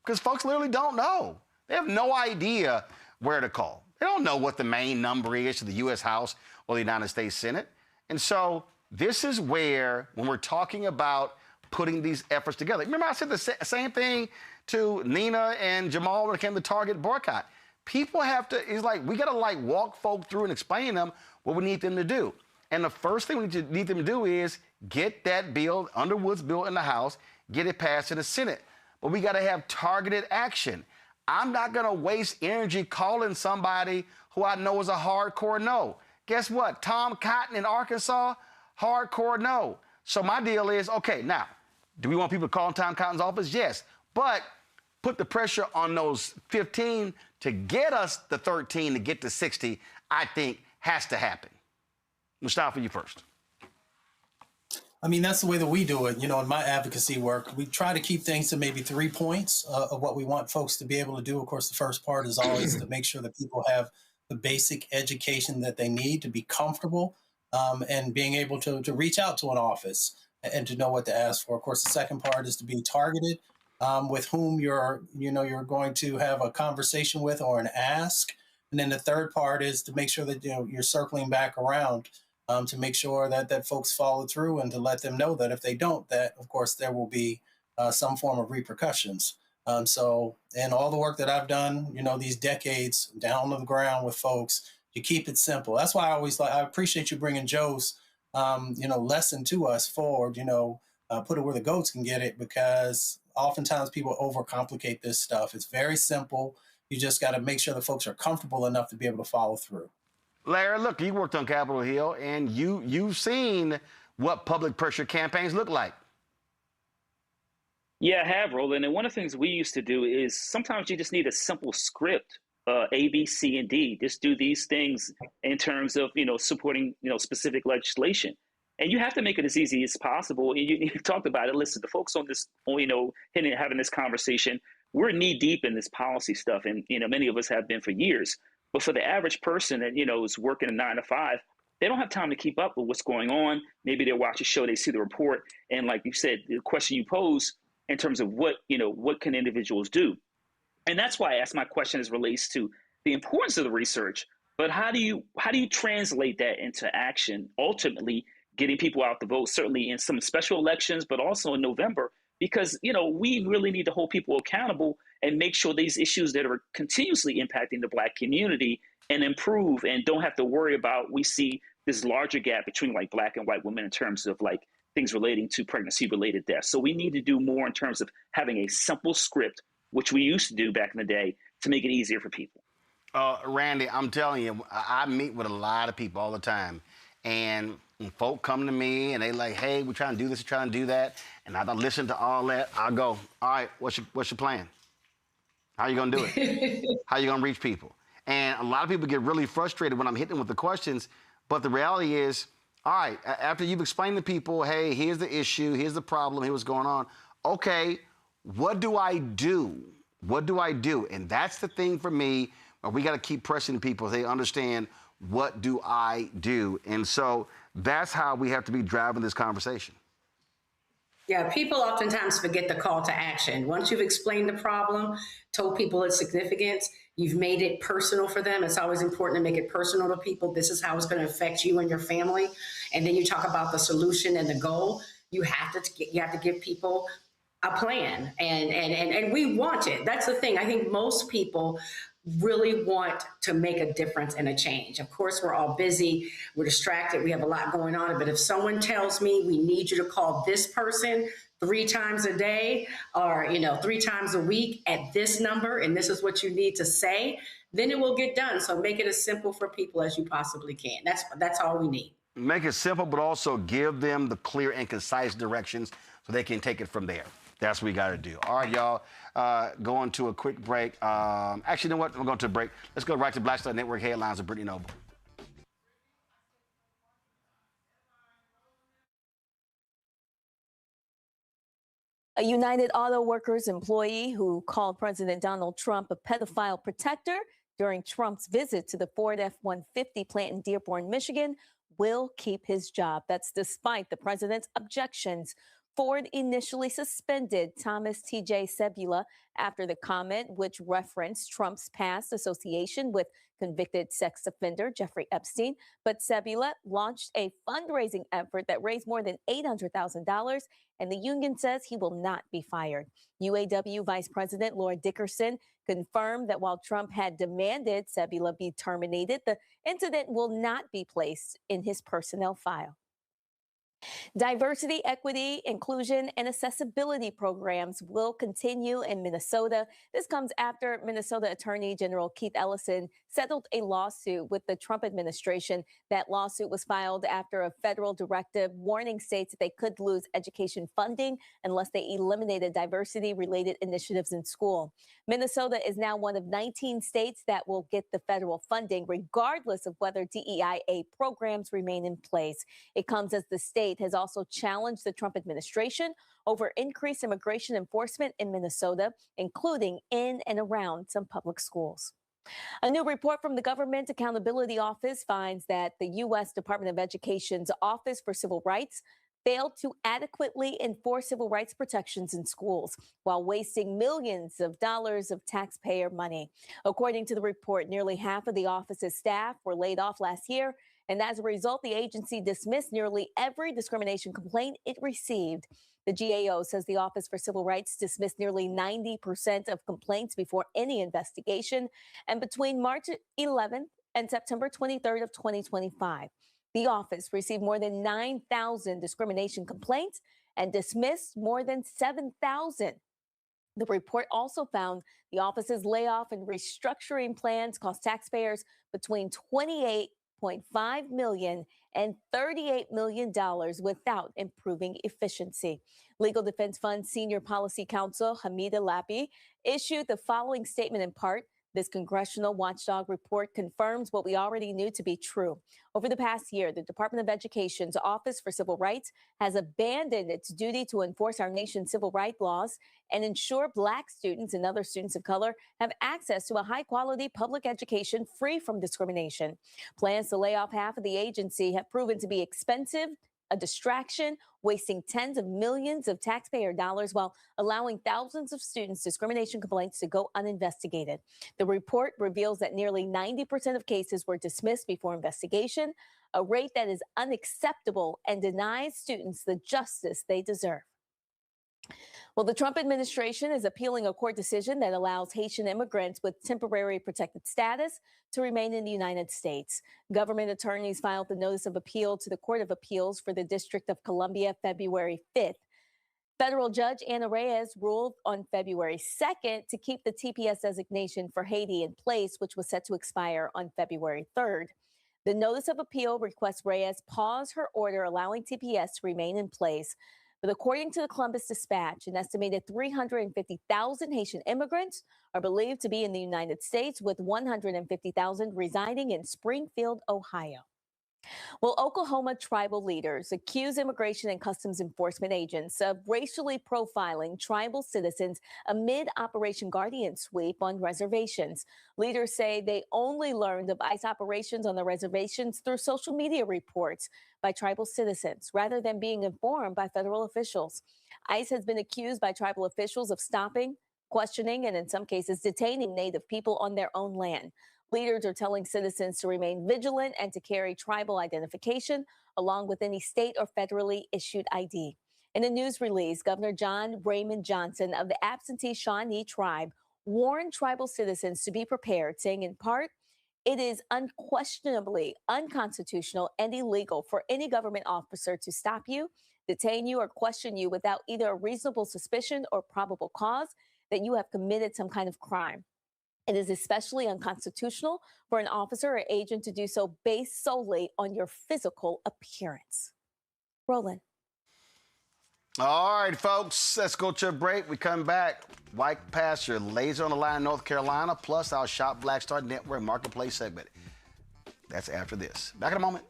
because folks literally don't know. They have no idea where to call. They don't know what the main number is to the U.S. House or the United States Senate. And so this is where, when we're talking about putting these efforts together, remember I said the same thing to Nina and Jamal when it came to Target boycott. People have to, it's like, we got to walk folk through and explain them what we need them to do. And the first thing we need them to do is get that bill, Underwood's bill in the House, get it passed in the Senate. But we got to have targeted action. I'm not going to waste energy calling somebody who I know is a hardcore no. Guess what? Tom Cotton in Arkansas, hardcore no. So my deal is, okay, now, do we want people to call in Tom Cotton's office? Yes. But put the pressure on those 15 to get us the 13 to get to 60, I think has to happen. Mustafa, you first. I mean, that's the way that we do it. You know, in my advocacy work, we try to keep things to maybe 3 points of what we want folks to be able to do. Of course, the first part is always to make sure that people have the basic education that they need to be comfortable and being able to reach out to an office and to know what to ask for. Of course, the second part is to be targeted with whom you're going to have a conversation with or an ask. And then the third part is to make sure that you're circling back around to make sure that folks follow through and to let them know that if they don't, that, of course, there will be some form of repercussions. And all the work that I've done, these decades down on the ground with folks, you keep it simple. That's why I appreciate you bringing Joe's, lesson to us forward, put it where the goats can get it, because oftentimes people overcomplicate this stuff. It's very simple. You just got to make sure the folks are comfortable enough to be able to follow through. Larry, look, you worked on Capitol Hill, and you've seen what public pressure campaigns look like. Yeah, I have, Roland. And one of the things we used to do is sometimes you just need a simple script, A, B, C, and D. Just do these things in terms of, supporting, specific legislation. And you have to make it as easy as possible. And you talked about it. Listen, the folks on this, having this conversation, we're knee deep in this policy stuff. And, many of us have been for years. But for the average person that, is working a 9 to 5, they don't have time to keep up with what's going on. Maybe they watch a show, they see the report. And like you said, the question you pose in terms of what can individuals do? And that's why I asked my question as relates to the importance of the research, but how do you translate that into action, ultimately getting people out to vote, certainly in some special elections, but also in November, because, we really need to hold people accountable and make sure these issues that are continuously impacting the Black community and improve, and don't have to worry about, we see this larger gap between like Black and white women in terms of like things relating to pregnancy-related deaths. So we need to do more in terms of having a simple script, which we used to do back in the day, to make it easier for people. Randy, I'm telling you, I meet with a lot of people all the time. And when folk come to me and they like, hey, we're trying to do this, we're trying to do that. And I listen to all that. I go, all right, what's your plan? How you going to do it? How you going to reach people? And a lot of people get really frustrated when I'm hitting them with the questions. But the reality is, all right, after you've explained to people, hey, here's the issue, here's the problem, here's what's going on. Okay, what do I do? What do I do? And that's the thing for me, where we got to keep pressing people so they understand, what do I do? And so that's how we have to be driving this conversation. Yeah, people oftentimes forget the call to action. Once you've explained the problem, told people its significance, you've made it personal for them. It's always important to make it personal to people. This is how it's going to affect you and your family. And then you talk about the solution and the goal. You have to give people a plan, and we want it. That's the thing. I think most people really want to make a difference and a change. Of course, we're all busy, we're distracted, we have a lot going on. But if someone tells me, we need you to call this person 3 times a day, or 3 times a week at this number, and this is what you need to say, then it will get done. So make it as simple for people as you possibly can. That's all we need. Make it simple, but also give them the clear and concise directions so they can take it from there. That's what we got to do. All right, y'all, going to a quick break. Actually, you know what? We're going to a break. Let's go right to Blackstar Network headlines with Brittany Noble. A United Auto Workers employee who called President Donald Trump a pedophile protector during Trump's visit to the Ford F-150 plant in Dearborn, Michigan, will keep his job. That's despite the president's objections. Ford initially suspended Thomas T.J. Sebula after the comment, which referenced Trump's past association with convicted sex offender Jeffrey Epstein. But Sebula launched a fundraising effort that raised more than $800,000, and the union says he will not be fired. UAW Vice President Laura Dickerson confirmed that while Trump had demanded Sebula be terminated, the incident will not be placed in his personnel file. Diversity, equity, inclusion, and accessibility programs will continue in Minnesota. This comes after Minnesota Attorney General Keith Ellison settled a lawsuit with the Trump administration. That lawsuit was filed after a federal directive warning states that they could lose education funding unless they eliminated diversity-related initiatives in school. Minnesota is now one of 19 states that will get the federal funding, regardless of whether DEIA programs remain in place. It comes as the state has also challenged the Trump administration over increased immigration enforcement in Minnesota, including in and around some public schools. A new report from the Government Accountability Office finds that the U.S. Department of Education's Office for Civil Rights failed to adequately enforce civil rights protections in schools while wasting millions of dollars of taxpayer money. According to the report, nearly half of the office's staff were laid off last year, and as a result, the agency dismissed nearly every discrimination complaint it received. The GAO says the Office for Civil Rights dismissed nearly 90% of complaints before any investigation. And between March 11th and September 23rd of 2025, the office received more than 9,000 discrimination complaints and dismissed more than 7,000. The report also found the office's layoff and restructuring plans cost taxpayers between $28.5 million and $38 million without improving efficiency. Legal Defense Fund Senior Policy Counsel Hamida Lapi issued the following statement in part. This congressional watchdog report confirms what we already knew to be true. Over the past year, the Department of Education's Office for Civil Rights has abandoned its duty to enforce our nation's civil rights laws and ensure Black students and other students of color have access to a high-quality public education free from discrimination. Plans to lay off half of the agency have proven to be expensive, a distraction, wasting tens of millions of taxpayer dollars while allowing thousands of students' discrimination complaints to go uninvestigated. The report reveals that nearly 90% of cases were dismissed before investigation, a rate that is unacceptable and denies students the justice they deserve. Well, the Trump administration is appealing a court decision that allows Haitian immigrants with temporary protected status to remain in the United States. Government attorneys filed the notice of appeal to the Court of Appeals for the District of Columbia February 5th. Federal Judge Anna Reyes ruled on February 2nd to keep the TPS designation for Haiti in place, which was set to expire on February 3rd. The notice of appeal requests Reyes pause her order allowing TPS to remain in place. But according to the Columbus Dispatch, an estimated 350,000 Haitian immigrants are believed to be in the United States, with 150,000 residing in Springfield, Ohio. Well, Oklahoma tribal leaders accuse Immigration and Customs Enforcement agents of racially profiling tribal citizens amid Operation Guardian Sweep on reservations. Leaders say they only learned of ICE operations on the reservations through social media reports by tribal citizens, rather than being informed by federal officials. ICE has been accused by tribal officials of stopping, questioning, and in some cases detaining Native people on their own land. Leaders are telling citizens to remain vigilant and to carry tribal identification along with any state or federally issued ID. In a news release, Governor John Raymond Johnson of the absentee Shawnee tribe warned tribal citizens to be prepared, saying in part, "It is unquestionably unconstitutional and illegal for any government officer to stop you, detain you, or question you without either a reasonable suspicion or probable cause that you have committed some kind of crime. It is especially unconstitutional for an officer or agent to do so based solely on your physical appearance." Roland. All right, folks, let's go to a break. We come back. White Pasture, Laser on the Line, North Carolina, plus our Shop Blackstar Network Marketplace segment. That's after this. Back in a moment.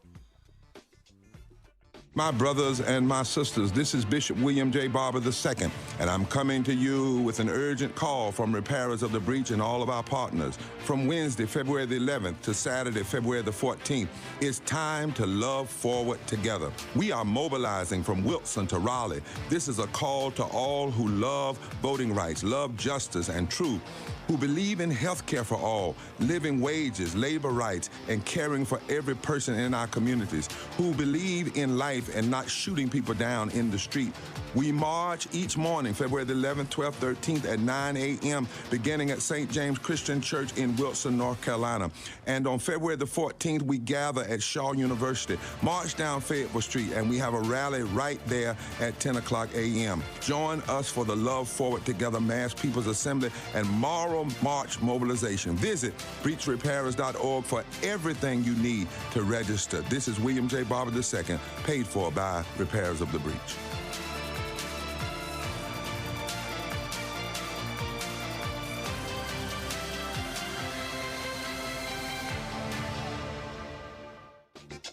My brothers and my sisters, this is Bishop William J. Barber II, and I'm coming to you with an urgent call from repairers of the breach and all of our partners. From Wednesday, February the 11th to Saturday, February the 14th, it's time to love forward together. We are mobilizing from Wilson to Raleigh. This is a call to all who love voting rights, love justice and truth, who believe in health care for all, living wages, labor rights, and caring for every person in our communities, who believe in life and not shooting people down in the street. We march each morning, February the 11th, 12th, 13th at 9 a.m., beginning at St. James Christian Church in Wilson, North Carolina. And on February the 14th, we gather at Shaw University, march down Fayetteville Street, and we have a rally right there at 10 o'clock a.m. Join us for the Love Forward Together Mass People's Assembly and Moral March mobilization. Visit breachrepairers.org for everything you need to register. This is William J. Barber II, paid for by Repairers of the Breach.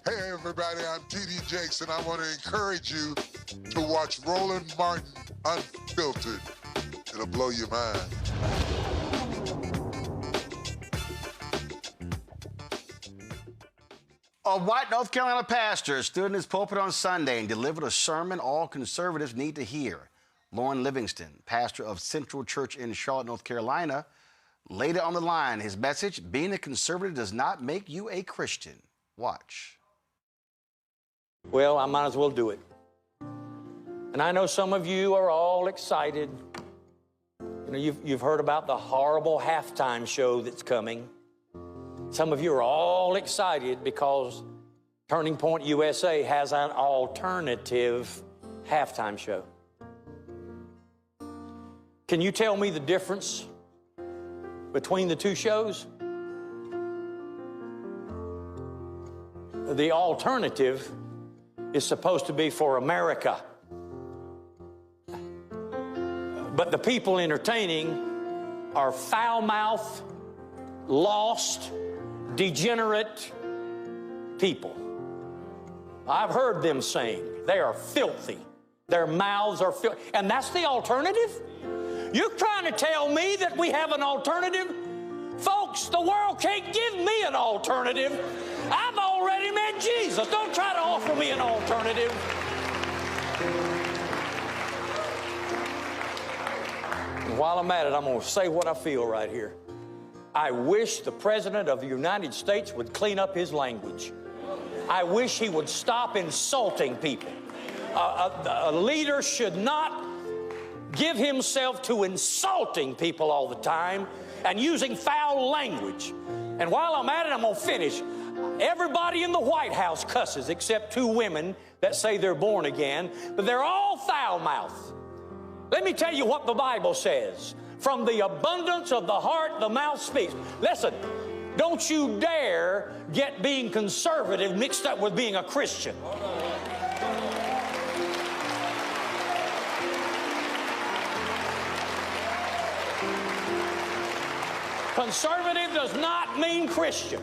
Hey everybody, I'm T.D. Jakes, and I want to encourage you to watch Roland Martin Unfiltered. It'll blow your mind. A white North Carolina pastor stood in his pulpit on Sunday and delivered a sermon all conservatives need to hear. Lauren Livingston, pastor of Central Church in Charlotte, North Carolina, laid it on the line. His message, being a conservative does not make you a Christian. Watch. Well, I might as well do it. And I know some of you are all excited. You know, you've heard about the horrible halftime show that's coming. Some of you are all excited because Turning Point USA has an alternative halftime show. Can you tell me the difference between the two shows? The alternative is supposed to be for America. But the people entertaining are foul-mouthed, lost, degenerate people. I've heard them sing. They are filthy. Their mouths are filthy. And that's the alternative? You're trying to tell me that we have an alternative? Folks, the world can't give me an alternative. I've already met Jesus. Don't try to offer me an alternative. And while I'm at it, I'm going to say what I feel right here. I wish the President of the United States would clean up his language. I wish he would stop insulting people. A leader should not give himself to insulting people all the time and using foul language. And while I'm at it, I'm going to finish. Everybody in the White House cusses except two women that say they're born again, but they're all foul-mouthed. Let me tell you what the Bible says. From the abundance of the heart, the mouth speaks. Listen, don't you dare get being conservative mixed up with being a Christian. Conservative does not mean Christian.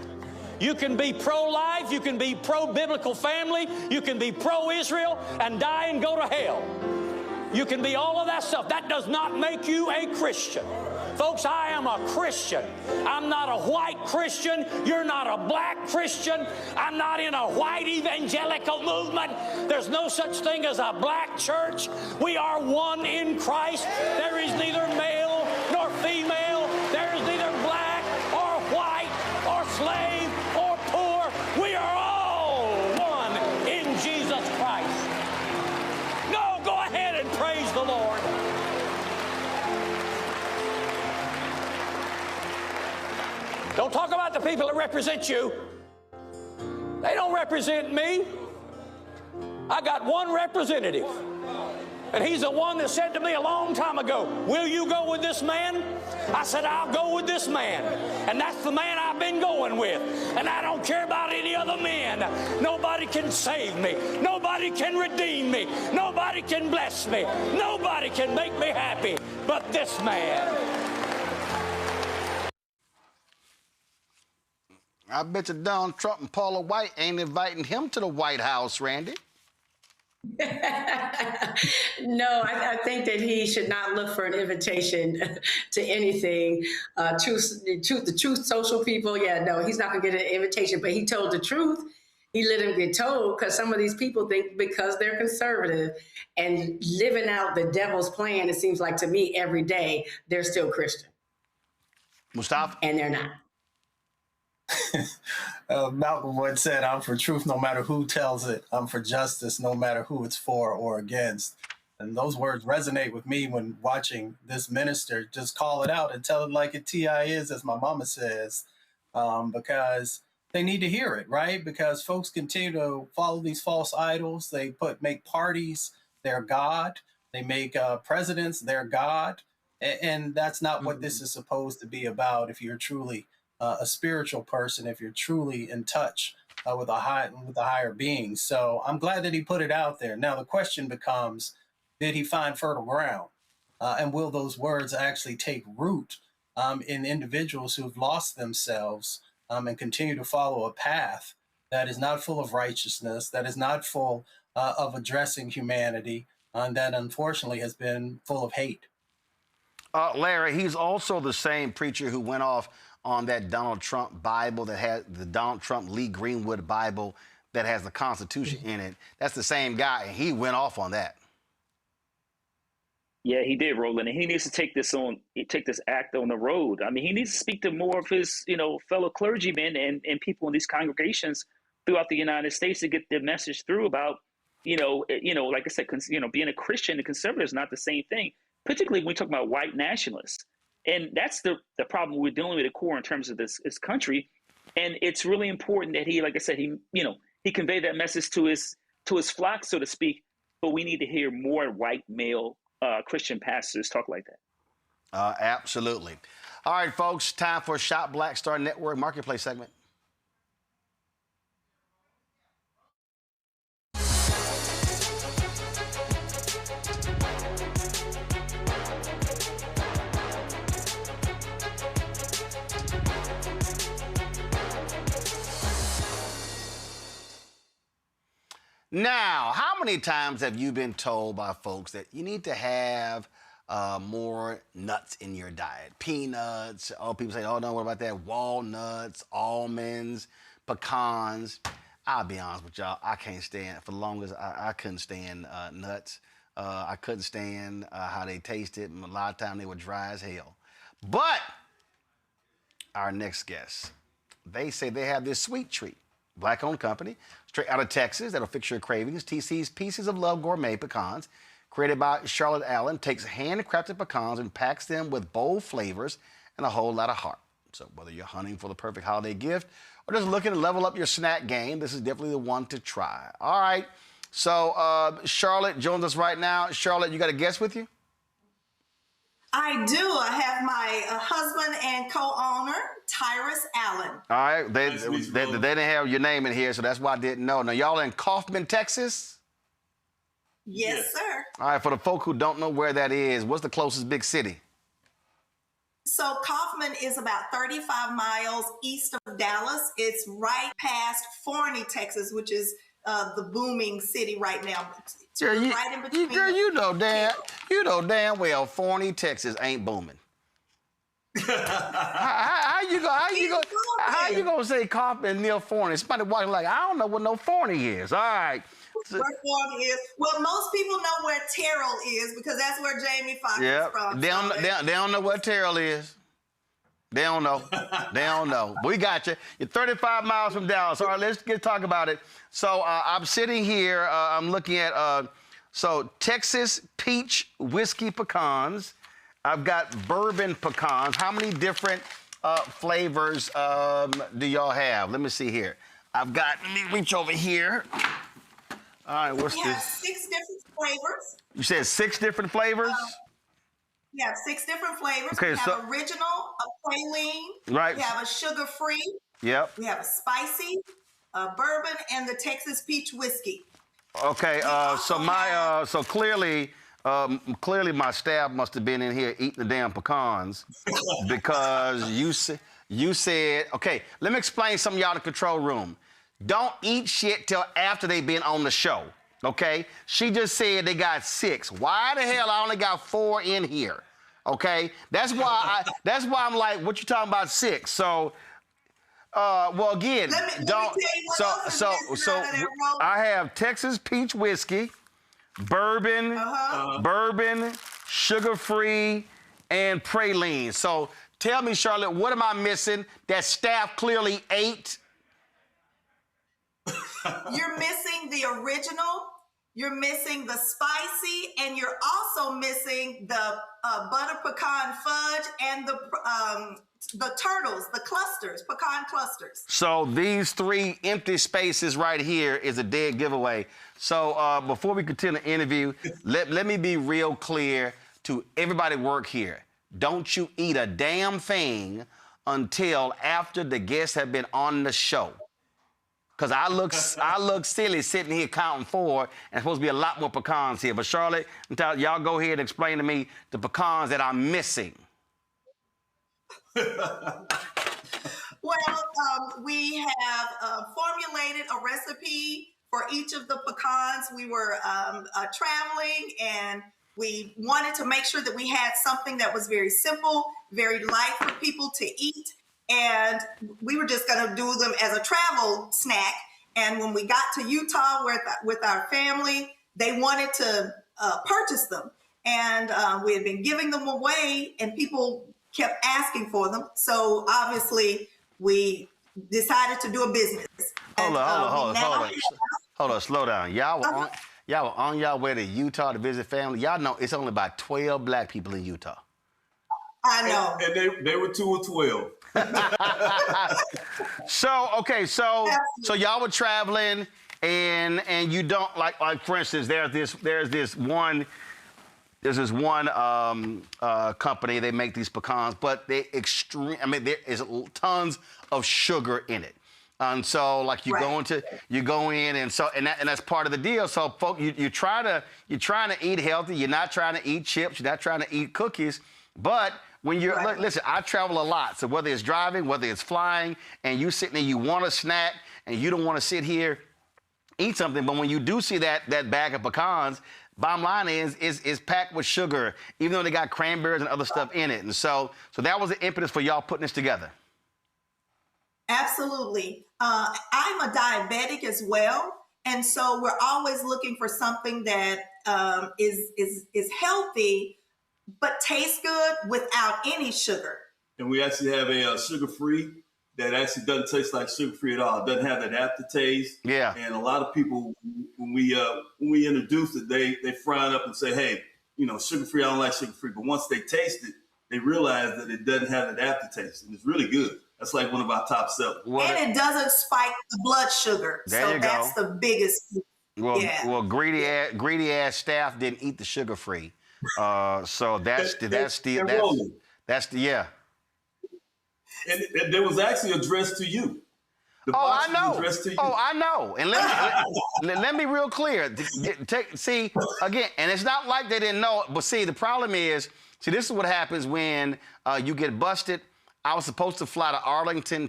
You can be pro-life, you can be pro-biblical family, you can be pro-Israel and die and go to hell. You can be all of that stuff. That does not make you a Christian. Folks, I am a Christian. I'm not a white Christian. You're not a black Christian. I'm not in a white evangelical movement. There's no such thing as a black church. We are one in Christ. There is neither male nor female. There is neither black or white or slave or poor. We are all one in Jesus Christ. No, go ahead and praise the Lord. Don't talk about the people that represent you. They don't represent me. I got one representative. And he's the one that said to me a long time ago, will you go with this man? I said, I'll go with this man. And that's the man I've been going with. And I don't care about any other men. Nobody can save me. Nobody can redeem me. Nobody can bless me. Nobody can make me happy but this man. I bet you Donald Trump and Paula White ain't inviting him to the White House, Randy. No, I think that he should not look for an invitation to anything. The truth social people, yeah, no, he's not going to get an invitation, but he told the truth. He let him get told because some of these people think because they're conservative and living out the devil's plan, it seems like to me every day, they're still Christian. Mustafa? And they're not. Malcolm once said, I'm for truth no matter who tells it. I'm for justice no matter who it's for or against. And those words resonate with me when watching this minister just call it out and tell it like a TI is, as my mama says, because they need to hear it, right? Because folks continue to follow these false idols. They make parties their God. They make presidents their God. And that's not what this is supposed to be about if you're truly a spiritual person, if you're truly in touch with a higher being. So I'm glad that he put it out there. Now the question becomes, did he find fertile ground? And will those words actually take root in individuals who've lost themselves and continue to follow a path that is not full of righteousness, that is not full of addressing humanity, and that unfortunately has been full of hate? Larry, he's also the same preacher who went off on that Donald Trump Bible that had the Donald Trump Lee Greenwood Bible that has the Constitution in it. That's the same guy, and he went off on that. Yeah, he did, Roland, and he needs to take this act on the road. I mean, he needs to speak to more of his, fellow clergymen and people in these congregations throughout the United States to get the message through about, like I said, being a Christian and conservative is not the same thing, particularly when we talk about white nationalists. And that's the problem we're dealing with at core in terms of this country. And it's really important that he, like I said, he conveyed that message to his flock, so to speak. But we need to hear more white male Christian pastors talk like that. Absolutely. All right, folks, time for Shop Blackstar Network Marketplace segment. Now, how many times have you been told by folks that you need to have more nuts in your diet? Peanuts. Oh, people say, oh, no, what about that? Walnuts, almonds, pecans. I'll be honest with y'all, I can't stand, for the longest, I couldn't stand nuts. I couldn't stand how they tasted, and a lot of times they were dry as hell. But our next guest, they say they have this sweet treat. Black-owned company, straight out of Texas, that'll fix your cravings. TC's Pieces of Love Gourmet Pecans, created by Charlotte Allen, takes handcrafted pecans and packs them with bold flavors and a whole lot of heart. So whether you're hunting for the perfect holiday gift or just looking to level up your snack game, this is definitely the one to try. All right, so Charlotte joins us right now. Charlotte, you got a guest with you? I do. I have my husband and co-owner, Tyrus Allen. All right. They didn't have your name in here, so that's why I didn't know. Now, y'all in Kaufman, Texas? Yes, sir. All right. For the folk who don't know where that is, what's the closest big city? So Kaufman is about 35 miles east of Dallas. It's right past Forney, Texas, which is the booming city right now. Girl, right in between. Girl, you know damn well Forney, Texas ain't booming. how you gonna say Kaufman near Forney? Somebody walking like, I don't know what no Forney is. All right. Where Forney is. Well, most people know where Terrell is because that's where Jamie Foxx is from. They don't know what Terrell is. They don't know. They don't know. But we got you. You're 35 miles from Dallas. All right, let's talk about it. So I'm sitting here. I'm looking at Texas peach whiskey pecans. I've got bourbon pecans. How many different flavors do y'all have? Let me see here. Let me reach over here. All right, what's this? We have 6 different flavors. You said 6 different flavors? We have 6 different flavors. Okay, we have original, a praline. Right. We have a sugar-free. Yep. We have a spicy, a bourbon, and the Texas peach whiskey. Okay, so clearly my staff must have been in here eating the damn pecans because you said, okay, let me explain something y'all in the control room. Don't eat shit till after they've been on the show. Okay? She just said they got 6. Why the hell I only got 4 in here? Okay? That's why I'm like, what you talking about 6? So, well, again, I have Texas peach whiskey, bourbon, sugar-free, and praline. So tell me, Charlotte, what am I missing that staff clearly ate? You're missing the original, you're missing the spicy, and you're also missing the butter pecan fudge and the turtles, the clusters, pecan clusters. So these 3 empty spaces right here is a dead giveaway. So before we continue the interview, let me be real clear to everybody work here. Don't you eat a damn thing until after the guests have been on the show. Because I look silly sitting here counting 4, and there's supposed to be a lot more pecans here. But Charlotte, y'all go ahead and explain to me the pecans that I'm missing. Well, we have formulated a recipe for each of the pecans. We were traveling, and we wanted to make sure that we had something that was very simple, very light for people to eat. And we were just going to do them as a travel snack. And when we got to Utah with our family, they wanted to purchase them. And we had been giving them away, and people kept asking for them. So obviously, we decided to do a business. Hold on, slow down. Y'all Y'all were on y'all way to Utah to visit family. Y'all know it's only about 12 black people in Utah. I know. And they were 2 of 12. So y'all were traveling, and you don't like for instance, there's this one company, they make these pecans, but there is tons of sugar in it. And so, like, you go in, and that's part of the deal. So, folks, you're trying to eat healthy. You're not trying to eat chips. You're not trying to eat cookies. But when you're listen, I travel a lot. So whether it's driving, whether it's flying, and you sitting there, you want a snack, and you don't want to sit here, eat something. But when you do see that bag of pecans, bottom line is packed with sugar, even though they got cranberries and other stuff in it. And so that was the impetus for y'all putting this together. Absolutely. I'm a diabetic as well. And so we're always looking for something that is healthy, but tastes good without any sugar. And we actually have a sugar-free that actually doesn't taste like sugar-free at all. It doesn't have that aftertaste. Yeah. And a lot of people, when we introduce it, they frown up and say, hey, sugar-free, I don't like sugar-free. But once they taste it, they realize that it doesn't have that aftertaste. And it's really good. That's like one of our top sellers. And it doesn't spike the blood sugar. That's the biggest. Well, greedy ass staff didn't eat the sugar-free. So that's the yeah. And there was actually addressed to you. I know. And let me be real clear. See, again, and it's not like they didn't know it, but see, the problem is, this is what happens when you get busted. I was supposed to fly to Arlington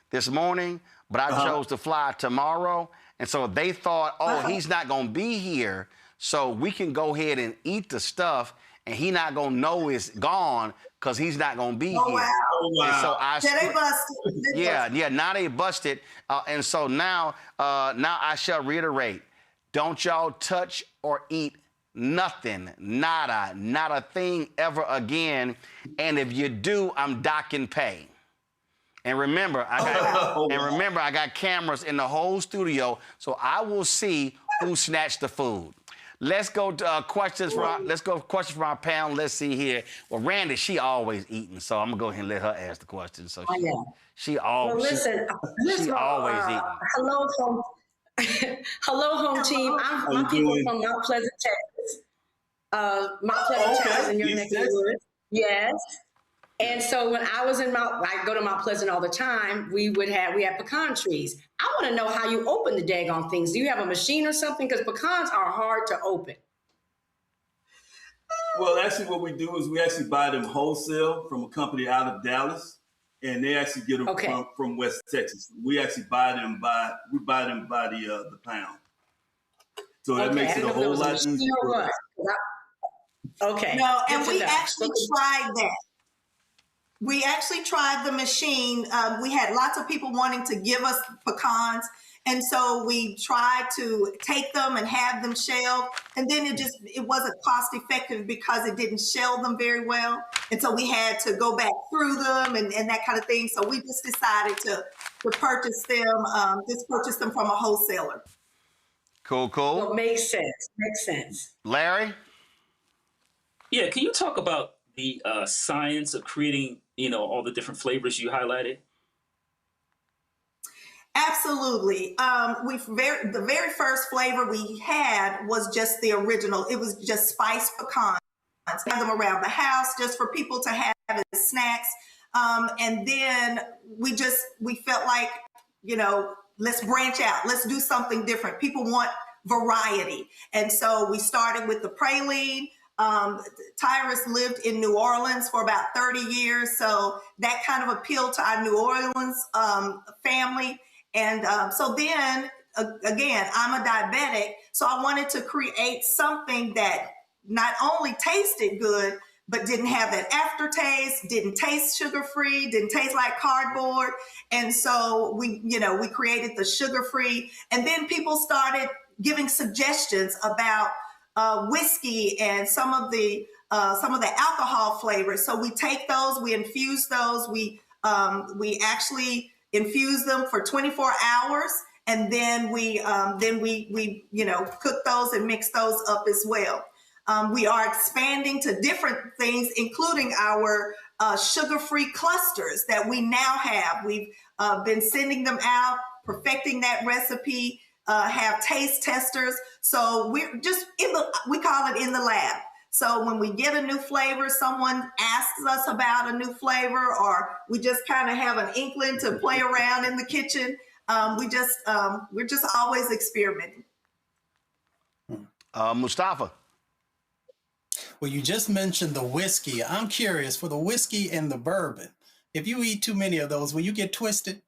this morning, but I chose to fly tomorrow. And so they thought, he's not going to be here, so we can go ahead and eat the stuff, and he not going to know it's gone because he's not going to be here. Wow. And so they busted. Now they busted. And so now I shall reiterate, don't y'all touch or eat nothing, nada, not a thing ever again. And if you do, I'm docking pay. And remember, I got cameras in the whole studio, so I will see who snatched the food. Let's go to questions from our panel. Let's see here. Well, Randy, she always eating, so I'm gonna go ahead and let her ask the question. So she always eating. Hello, home. Hello, home team. I'm people from Mount Pleasant, Texas. Mount Pleasant, Texas, in your neck of the woods. Yes. And so when I was I go to Mount Pleasant all the time. We had pecan trees. I want to know how you open the daggone things. Do you have a machine or something? Because pecans are hard to open. Well, actually, what we do is we actually buy them wholesale from a company out of Dallas, and they actually get them from West Texas. We actually buy them by the pound. So that makes it a whole lot easier. Okay. No, and we actually tried that. We actually tried the machine. We had lots of people wanting to give us pecans. And so we tried to take them and have them shelled. And then it wasn't cost effective because it didn't shell them very well. And so we had to go back through them and that kind of thing. So we just decided to purchase them from a wholesaler. Cool. Well, makes sense. Larry? Yeah, can you talk about the science of creating, all the different flavors you highlighted? Absolutely. The very first flavor we had was just the original. It was just spiced pecans. Have them around the house just for people to have as snacks. And then we felt like, let's branch out. Let's do something different. People want variety. And so we started with the praline. Tyrus lived in New Orleans for about 30 years. So that kind of appealed to our New Orleans family. And so then, again, I'm a diabetic. So I wanted to create something that not only tasted good, but didn't have that aftertaste, didn't taste sugar-free, didn't taste like cardboard. And so we created the sugar-free. And then people started giving suggestions about whiskey and some of the alcohol flavors. So we take those, we infuse those, we actually infuse them for 24 hours, and then we cook those and mix those up as well. We are expanding to different things, including our sugar-free clusters that we now have. We've been sending them out, perfecting that recipe, have taste testers. So we're just we call it in the lab. So when we get a new flavor, someone asks us about a new flavor, or we just kind of have an inkling to play around in the kitchen. We're just always experimenting. Mustafa. Well, you just mentioned the whiskey. I'm curious, for the whiskey and the bourbon, if you eat too many of those, will you get twisted?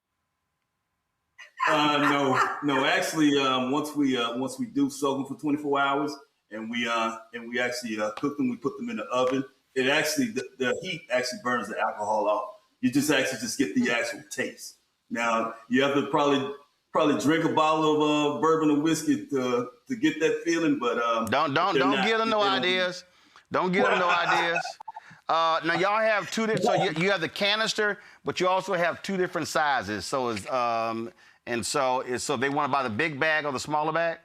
No. Actually, once we do soak them for 24 hours and we actually cook them, we put them in the oven. It actually the heat actually burns the alcohol off. You just get the actual taste. Now you have to probably drink a bottle of bourbon or whiskey to get that feeling, but don't give them no ideas. Don't give them no ideas. Now y'all have two different. So you have the canister, but you also have two different sizes. So so they want to buy the big bag or the smaller bag?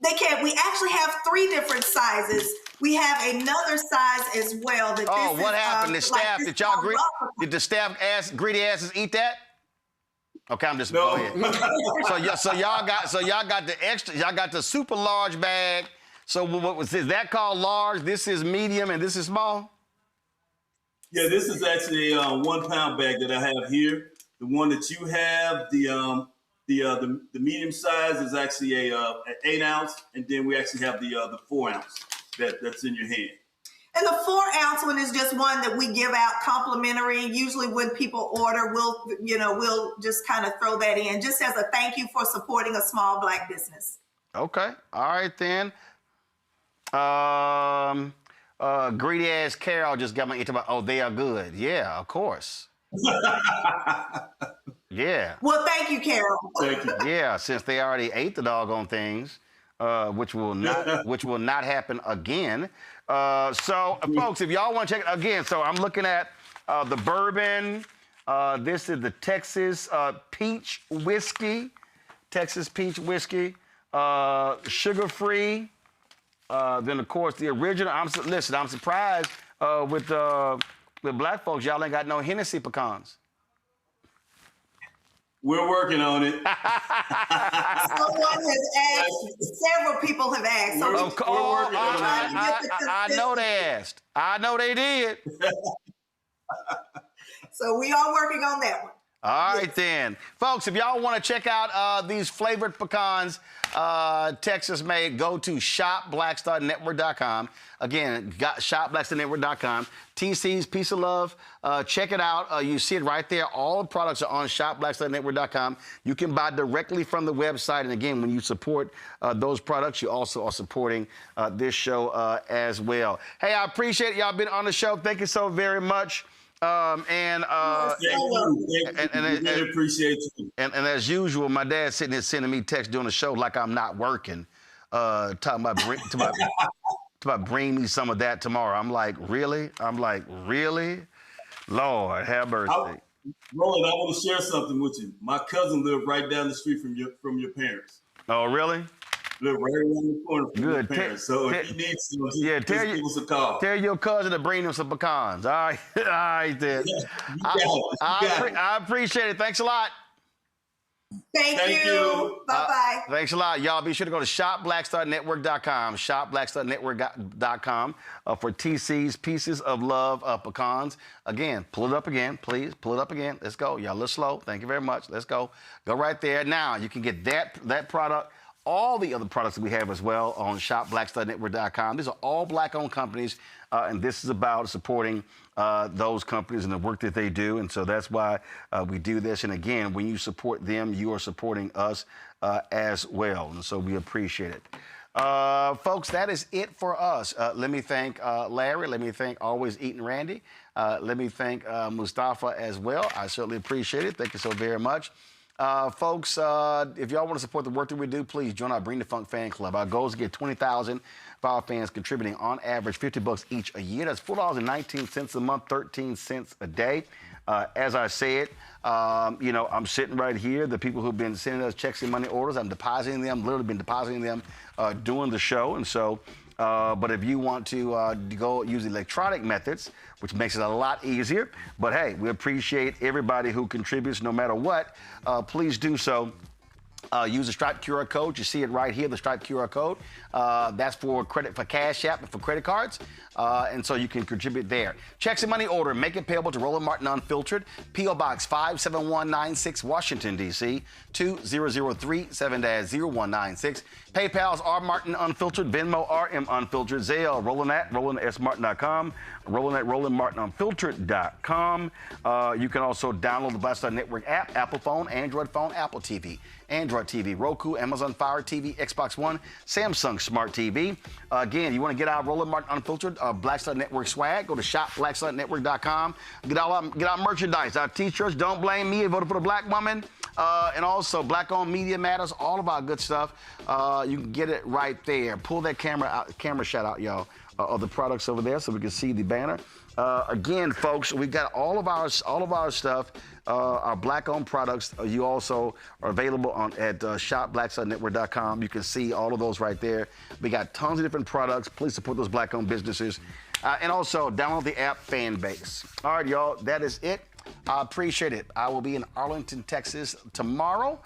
They can. We actually have 3 different sizes. We have another size as well. What happened? The staff, did the staff greedy asses eat that? Okay, I'm just go ahead. So y'all got the extra. Y'all got the super large bag. So is that called large? This is medium, and this is small. Yeah, this is actually a 1 pound bag that I have here. The one that you have, the medium size is actually an 8 ounce, and then we actually have the 4 ounce that's in your hand. And the 4 ounce one is just one that we give out complimentary. Usually when people order, we'll just kind of throw that in just as a thank you for supporting a small Black business. Okay. All right, then. Greedy ass Carol just got my into about, they are good. Yeah, of course. Yeah. Well, thank you, Carol. Thank you. Yeah, since they already ate the doggone things, which will not happen again. So, folks, if y'all want to check it again, so I'm looking at the bourbon. This is the Texas peach whiskey. Texas peach whiskey. Sugar-free. Then, of course, the original. I'm surprised with Black folks, y'all ain't got no Hennessy pecans. We're working on it. Someone has asked. Several people have asked. So I know they asked. I know they did. So we are working on that one. All right, then. Folks, if y'all want to check out these flavored pecans, Texas-made, go to shopblackstarnetwork.com. Again, shopblackstarnetwork.com. TC's Piece of Love. Check it out. You see it right there. All the products are on shopblackstarnetwork.com. You can buy directly from the website. And again, when you support those products, you also are supporting this show as well. Hey, I appreciate y'all being on the show. Thank you so very much. And appreciate you. And as usual, my dad's sitting there sending me texts during the show like I'm not working, talking about bring me some of that tomorrow. I'm like, really? Lord, have mercy. Roland, I want to share something with you. My cousin lived right down the street from your parents. Oh, really? Live right around the corner from Good. your parents. So if you need some, just give us a call. Tell your cousin to bring them some pecans. All right, all right then. I appreciate it. Thanks a lot. Thank you. Bye-bye. Thanks a lot. Y'all be sure to go to shopblackstarnetwork.com, shopblackstarnetwork.com for TC's Pieces of Love pecans. Again, pull it up again, please. Pull it up again. Let's go. Y'all a little slow. Thank you very much. Let's go. Go right there. Now, you can get that product, all the other products that we have as well on shopblackstarnetwork.com. These are all Black-owned companies, and this is about supporting those companies and the work that they do. And so that's why we do this. And again, when you support them, you are supporting us as well. And so we appreciate it. Folks, that is it for us. Let me thank Larry. Let me thank Always Eating Randy. Let me thank Mustafa as well. I certainly appreciate it. Thank you so very much. Folks, if y'all want to support the work that we do, please join our Bring the Funk fan club. Our goal is to get 20,000 of our fans contributing on average $50 each a year. That's $4.19 a month, 13 cents a day. As I said, I'm sitting right here. The people who've been sending us checks and money orders, I'm depositing them, literally been depositing them during the show. And so, but if you want to go use electronic methods, which makes it a lot easier, but hey, we appreciate everybody who contributes no matter what. Please do so. Use the Stripe QR code. You see it right here, the Stripe QR code. That's for Cash App and for credit cards. And so you can contribute there. Checks and money order. Make it payable to Roland Martin Unfiltered. P.O. Box 57196, Washington, D.C. 20037-0196. PayPal's R. Martin Unfiltered. Venmo RM Unfiltered. Zelle. Roland@RolandSMartin.com. Roland@RolandMartinUnfiltered.com. You can also download the Blackstar Network app, Apple phone, Android phone, Apple TV, Android TV, Roku, Amazon Fire TV, Xbox One, Samsung Smart TV. Again, you want to get our Roland Martin Unfiltered Blackstar Network swag, go to shop.blackstarnetwork.com. Get our merchandise, our t-shirts. Don't blame me. I voted for the black woman. And also Black-owned Media Matters, all of our good stuff. You can get it right there. Pull that camera shot out, y'all, of the products over there so we can see the banner. Again, folks, we got all of our stuff, our black-owned products. You also are available at shopblackstarnetwork.com. You can see all of those right there. We got tons of different products. Please support those black-owned businesses. And also download the app Fanbase. All right, y'all, that is it. I appreciate it. I will be in Arlington, Texas tomorrow,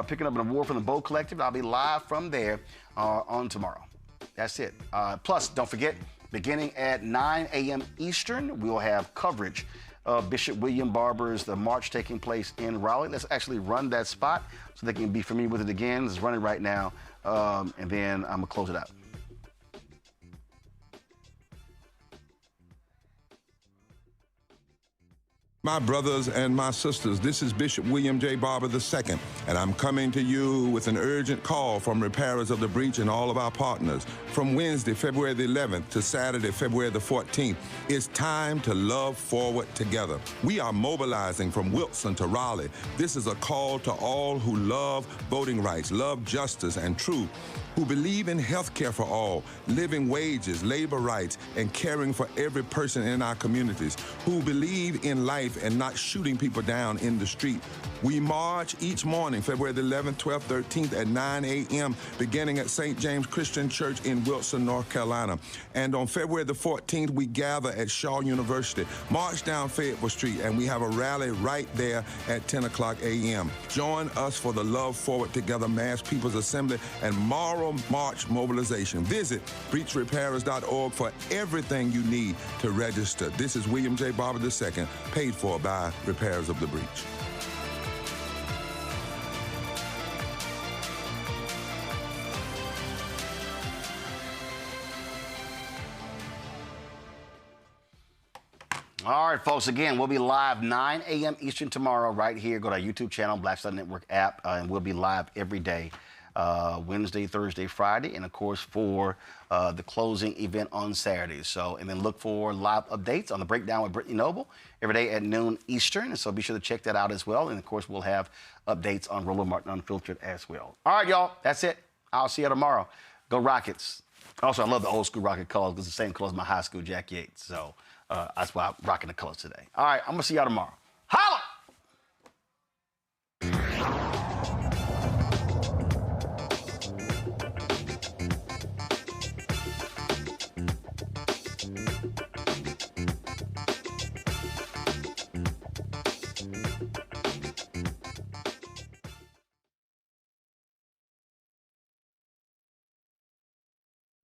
picking up an award from the Bow Collective. I'll be live from there on tomorrow. That's it. Plus, don't forget, beginning at 9 a.m. Eastern, we will have coverage of Bishop William Barber's the march taking place in Raleigh. Let's actually run that spot so they can be familiar with it again. It's running right now, and then I'm going to close it out. My brothers and my sisters, this is Bishop William J. Barber II, and I'm coming to you with an urgent call from repairers of the breach and all of our partners. From Wednesday, February the 11th to Saturday, February the 14th, it's time to love forward together. We are mobilizing from Wilson to Raleigh. This is a call to all who love voting rights, love justice and truth, who believe in health care for all, living wages, labor rights, and caring for every person in our communities, who believe in life and not shooting people down in the street. We march each morning, February the 11th, 12th, 13th at 9 a.m., beginning at St. James Christian Church in Wilson, North Carolina. And on February the 14th, we gather at Shaw University, march down Fayetteville Street, and we have a rally right there at 10 o'clock a.m. Join us for the Love Forward Together Mass People's Assembly and Moral March mobilization. Visit breachrepairers.org for everything you need to register. This is William J. Barber II, paid for by Repairers of the Breach. All right, folks, again, we'll be live 9 a.m. Eastern tomorrow right here. Go to our YouTube channel, Blackstar Network app, and we'll be live every day, Wednesday, Thursday, Friday, and, of course, for the closing event on Saturday. So, and then look for live updates on The Breakdown with Brittany Noble every day at noon Eastern. And so be sure to check that out as well. And, of course, we'll have updates on Roland Martin Unfiltered as well. All right, y'all, that's it. I'll see you tomorrow. Go Rockets. Also, I love the old school Rocket colors because it's the same colors as my high school Jack Yates. So that's why I'm rocking the colors today. All right, I'm going to see y'all tomorrow.